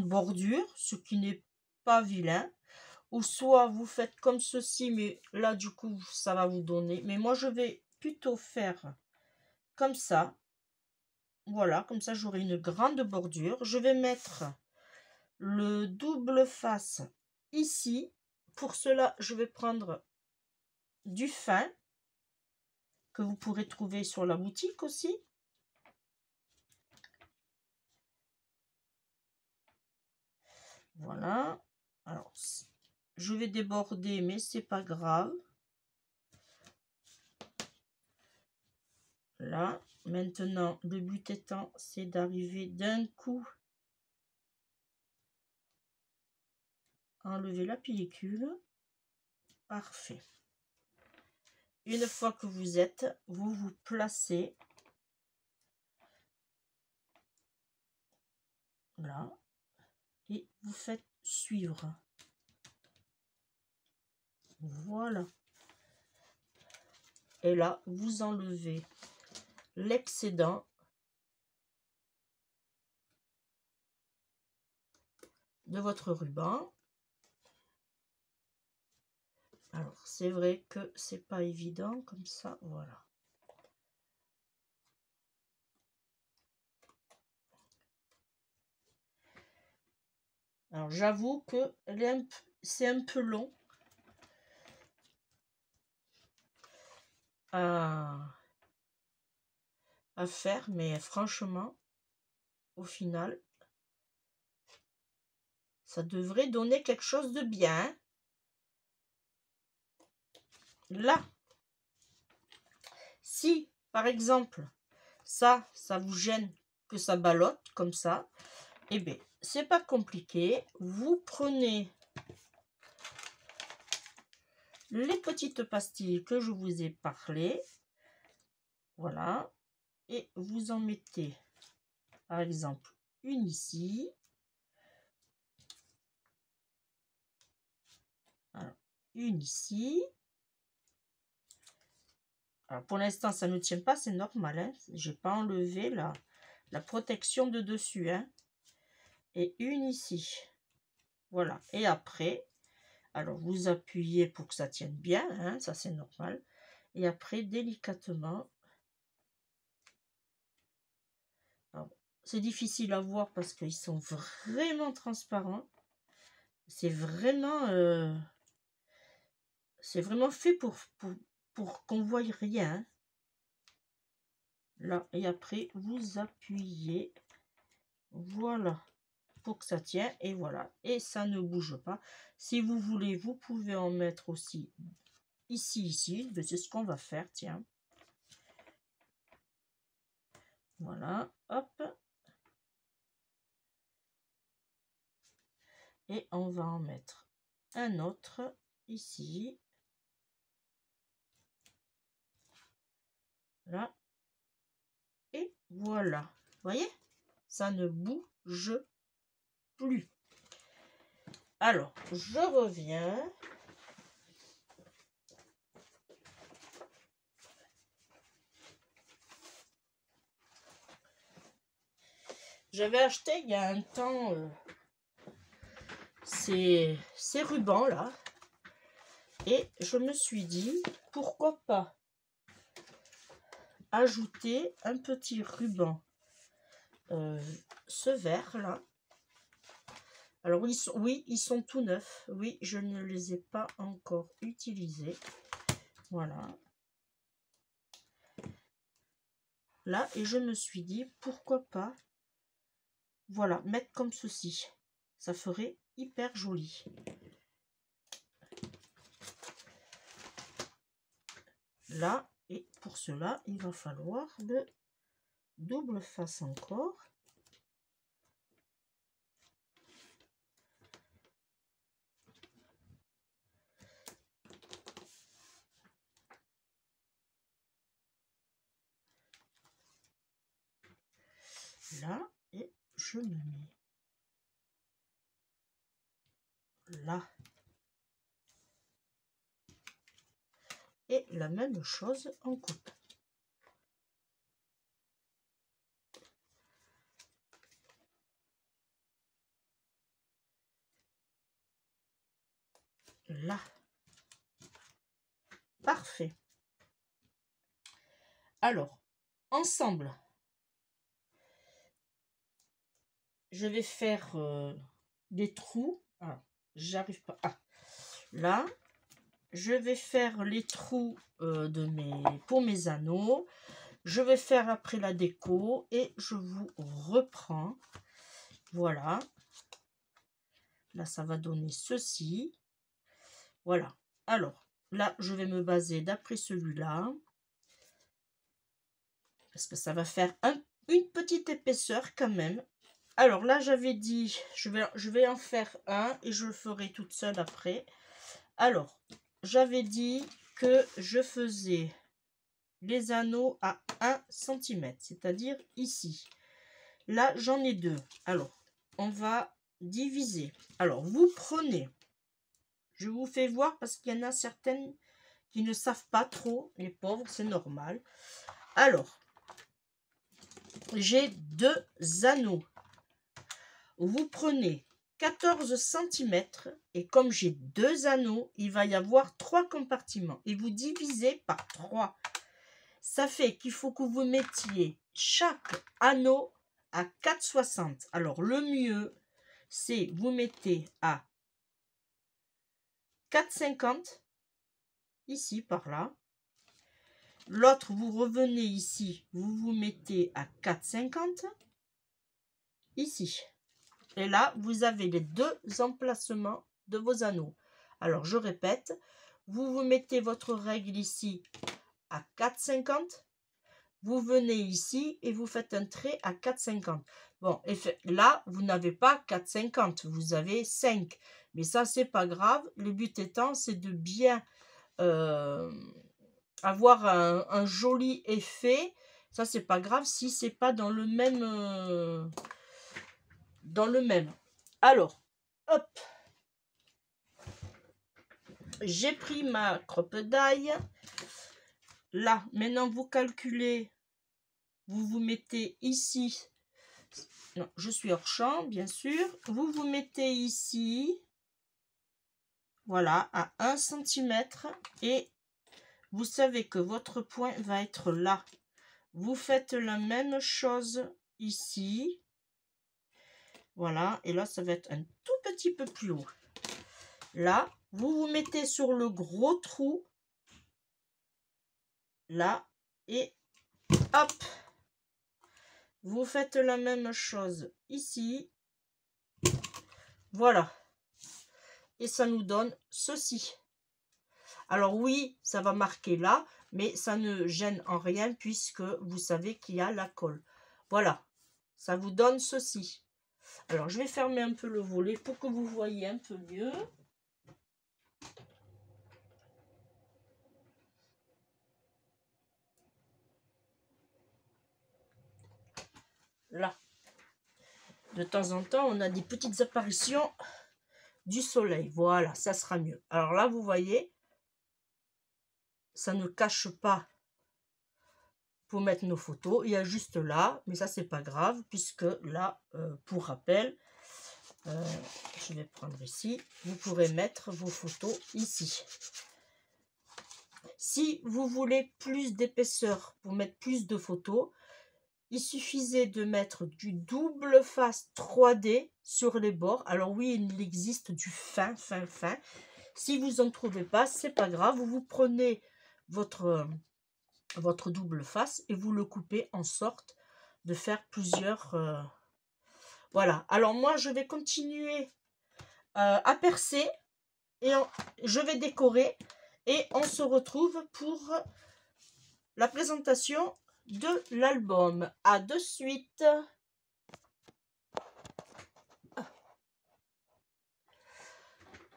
bordure, ce qui n'est pas vilain, ou soit vous faites comme ceci, mais là, du coup, ça va vous donner. Mais moi, je vais plutôt faire comme ça. Voilà, comme ça, j'aurai une grande bordure. Je vais mettre le double face ici. Pour cela, je vais prendre du fin que vous pourrez trouver sur la boutique aussi. Voilà. Alors, je vais déborder, mais c'est pas grave. Là, maintenant, le but étant, c'est d'arriver d'un coup, enlever la pellicule. Parfait. Une fois que vous êtes, vous vous placez là et vous faites suivre. Voilà. Et là, vous enlevez l'excédent de votre ruban. Alors, c'est vrai que c'est pas évident comme ça, voilà. Alors, j'avoue que c'est un peu long à faire, mais franchement, au final, ça devrait donner quelque chose de bien. Là, si, par exemple, ça vous gêne que ça ballotte comme ça, eh bien, c'est pas compliqué. Vous prenez les petites pastilles que je vous ai parlé, voilà, et vous en mettez, par exemple, une ici. Alors, une ici. Alors, pour l'instant, ça ne tient pas, c'est normal. Hein, j'ai pas enlevé la protection de dessus. Hein, et une ici. Voilà. Et après, alors vous appuyez pour que ça tienne bien. Hein, ça, c'est normal. Et après, délicatement. C'est difficile à voir parce qu'ils sont vraiment transparents. C'est vraiment fait pour qu'on voie rien. Hein. Là, et après, vous appuyez. Voilà. Pour que ça tienne. Et voilà. Et ça ne bouge pas. Si vous voulez, vous pouvez en mettre aussi ici. C'est ce qu'on va faire. Tiens. Voilà, hop. Et on va en mettre un autre ici. Là. Et voilà. Vous voyez? Ça ne bouge plus. Alors, je reviens. J'avais acheté il y a un temps ces rubans là. Et je me suis dit, pourquoi pas ajouter un petit ruban, ce vert là. Alors oui, ils sont tout neufs. Oui, je ne les ai pas encore utilisés. Voilà. Là, et je me suis dit, pourquoi pas, voilà, mettre comme ceci. Ça ferait hyper joli. Là, et pour cela, il va falloir le double face encore. Là, et je me mets là. Et la même chose en coupe. Là. Parfait. Alors, ensemble, je vais faire des trous. Ah, j'arrive pas. Ah, là, je vais faire les trous pour mes anneaux. Je vais faire après la déco et je vous reprends. Voilà. Là, ça va donner ceci. Voilà. Alors, là, je vais me baser d'après celui-là. Parce que ça va faire une petite épaisseur quand même. Alors là, j'avais dit, je vais en faire un et je le ferai toute seule après. Alors, j'avais dit que je faisais les anneaux à 1 cm, c'est-à-dire ici. Là, j'en ai 2. Alors, on va diviser. Alors, vous prenez, je vous fais voir parce qu'il y en a certaines qui ne savent pas trop, les pauvres, c'est normal. Alors, j'ai 2 anneaux. Vous prenez 14 cm et comme j'ai 2 anneaux, il va y avoir 3 compartiments et vous divisez par 3. Ça fait qu'il faut que vous mettiez chaque anneau à 4,60. Alors le mieux, c'est vous mettez à 4,50 ici par là. L'autre, vous revenez ici, vous vous mettez à 4,50 ici. Et là, vous avez les 2 emplacements de vos anneaux. Alors, je répète, vous vous mettez votre règle ici à 4,50. Vous venez ici et vous faites un trait à 4,50. Bon, et là, vous n'avez pas 4,50, vous avez 5. Mais ça, c'est pas grave. Le but étant, c'est de bien avoir un joli effet. Ça, c'est pas grave si c'est pas dans le même... Alors, hop, j'ai pris ma crope-daille. Là, maintenant, vous calculez, vous vous mettez ici. Non, je suis hors champ, bien sûr. Vous vous mettez ici, voilà, à 1 cm. Et vous savez que votre point va être là. Vous faites la même chose ici. Voilà, et là, ça va être un tout petit peu plus haut. Là, vous vous mettez sur le gros trou. Là, et hop, vous faites la même chose ici. Voilà. Et ça nous donne ceci. Alors oui, ça va marquer là, mais ça ne gêne en rien puisque vous savez qu'il y a la colle. Voilà, ça vous donne ceci. Alors, je vais fermer un peu le volet pour que vous voyez un peu mieux. Là, de temps en temps, on a des petites apparitions du soleil. Voilà, ça sera mieux. Alors là, vous voyez, ça ne cache pas pour mettre nos photos. Il y a juste là, mais ça, c'est pas grave, puisque là, pour rappel, je vais prendre ici, vous pourrez mettre vos photos ici. Si vous voulez plus d'épaisseur pour mettre plus de photos, il suffisait de mettre du double face 3D sur les bords. Alors oui, il existe du fin. Si vous n'en trouvez pas, c'est pas grave. Vous prenez votre double face et vous le coupez en sorte de faire plusieurs... Voilà. Alors moi, je vais continuer à percer et je vais décorer et on se retrouve pour la présentation de l'album. À de suite.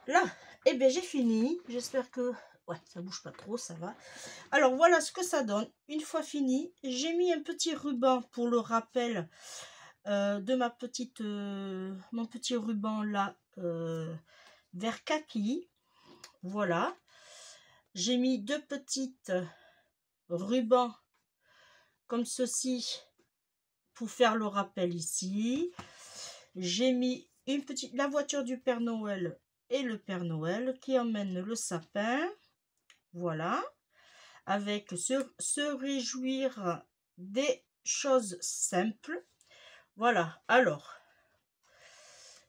Là, eh bien j'ai fini. J'espère que ouais, ça bouge pas trop, ça va. Alors voilà ce que ça donne. Une fois fini, j'ai mis un petit ruban pour le rappel de ma petite mon petit ruban là vert kaki. Voilà. J'ai mis deux petites rubans comme ceci pour faire le rappel ici. J'ai mis une petite la voiture du Père Noël et le Père Noël qui emmène le sapin. Voilà. Avec se réjouir des choses simples. Voilà. Alors,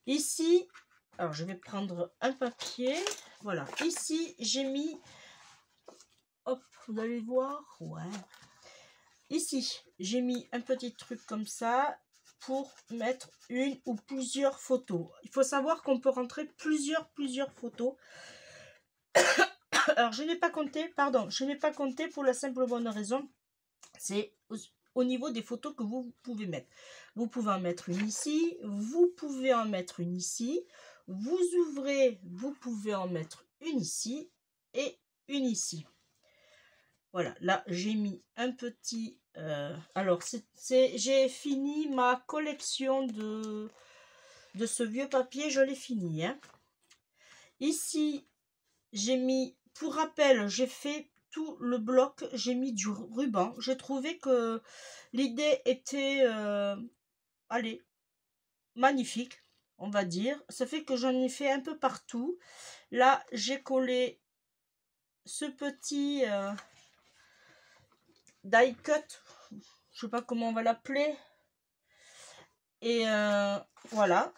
ici, alors je vais prendre un papier. Voilà. Ici, j'ai mis, hop, vous allez voir. Ouais. Ici, j'ai mis un petit truc comme ça pour mettre une ou plusieurs photos. Il faut savoir qu'on peut rentrer plusieurs photos. Alors, je n'ai pas compté, pardon, je n'ai pas compté pour la simple bonne raison, c'est au niveau des photos que vous pouvez mettre. Vous pouvez en mettre une ici, vous pouvez en mettre une ici, vous ouvrez, vous pouvez en mettre une ici et une ici. Voilà, là j'ai mis un petit... alors, j'ai fini ma collection de ce vieux papier, je l'ai fini. Hein. Ici, j'ai mis, pour rappel, j'ai fait tout le bloc, j'ai mis du ruban. J'ai trouvé que l'idée était, allez, magnifique, on va dire. Ça fait que j'en ai fait un peu partout. Là, j'ai collé ce petit die cut, je sais pas comment on va l'appeler. Et voilà.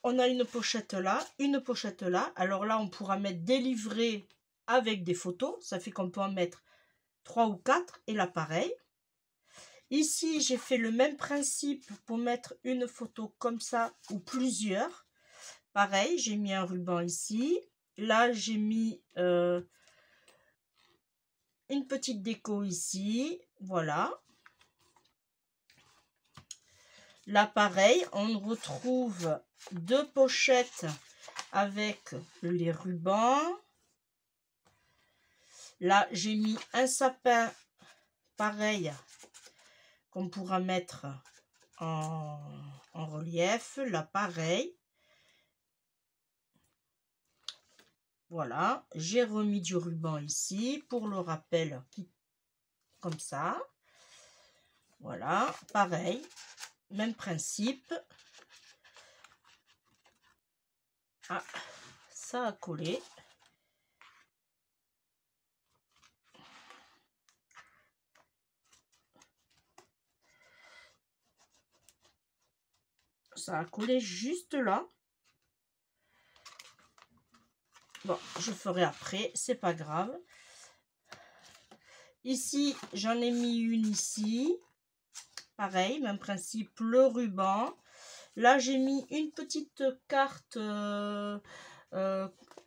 On a une pochette là, une pochette là. Alors là, on pourra mettre des livrets avec des photos. Ça fait qu'on peut en mettre 3 ou 4 et là pareil. Ici, j'ai fait le même principe pour mettre une photo comme ça ou plusieurs. Pareil, j'ai mis un ruban ici. Là, j'ai mis une petite déco ici. Voilà. Là, pareil, on retrouve deux pochettes avec les rubans. Là, j'ai mis un sapin pareil qu'on pourra mettre en relief. Là, pareil. Voilà, j'ai remis du ruban ici pour le rappel, comme ça. Voilà, pareil, même principe. Ah, ça a collé. Ça a collé juste là. Bon, je ferai après, c'est pas grave. Ici, j'en ai mis une ici. Pareil, même principe, le ruban. Là, j'ai mis une petite carte, vous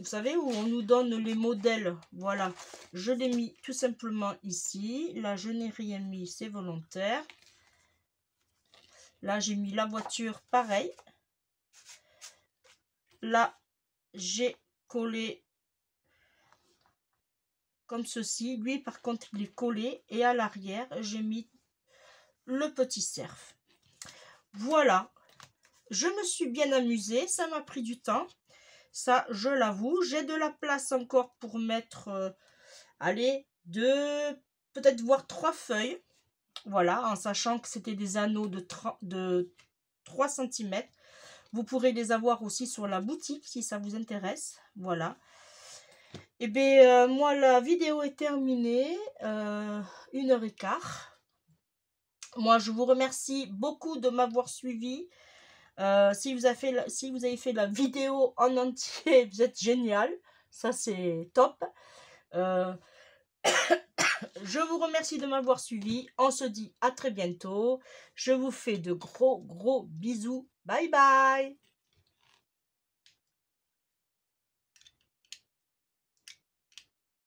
savez, où on nous donne les modèles. Voilà, je l'ai mis tout simplement ici. Là, je n'ai rien mis, c'est volontaire. Là, j'ai mis la voiture pareil. Là, j'ai collé comme ceci. Lui, par contre, il est collé. Et à l'arrière, j'ai mis le petit cerf. Voilà. Je me suis bien amusée. Ça m'a pris du temps. Ça, je l'avoue. J'ai de la place encore pour mettre, allez, peut-être voir 3 feuilles. Voilà, en sachant que c'était des anneaux de 3 cm. Vous pourrez les avoir aussi sur la boutique si ça vous intéresse. Voilà. Et bien, moi, la vidéo est terminée. 1h15. Moi, je vous remercie beaucoup de m'avoir suivi. Si vous avez fait la vidéo en entier, vous êtes génial. Ça, c'est top. Je vous remercie de m'avoir suivi. On se dit à très bientôt. Je vous fais de gros bisous. Bye bye.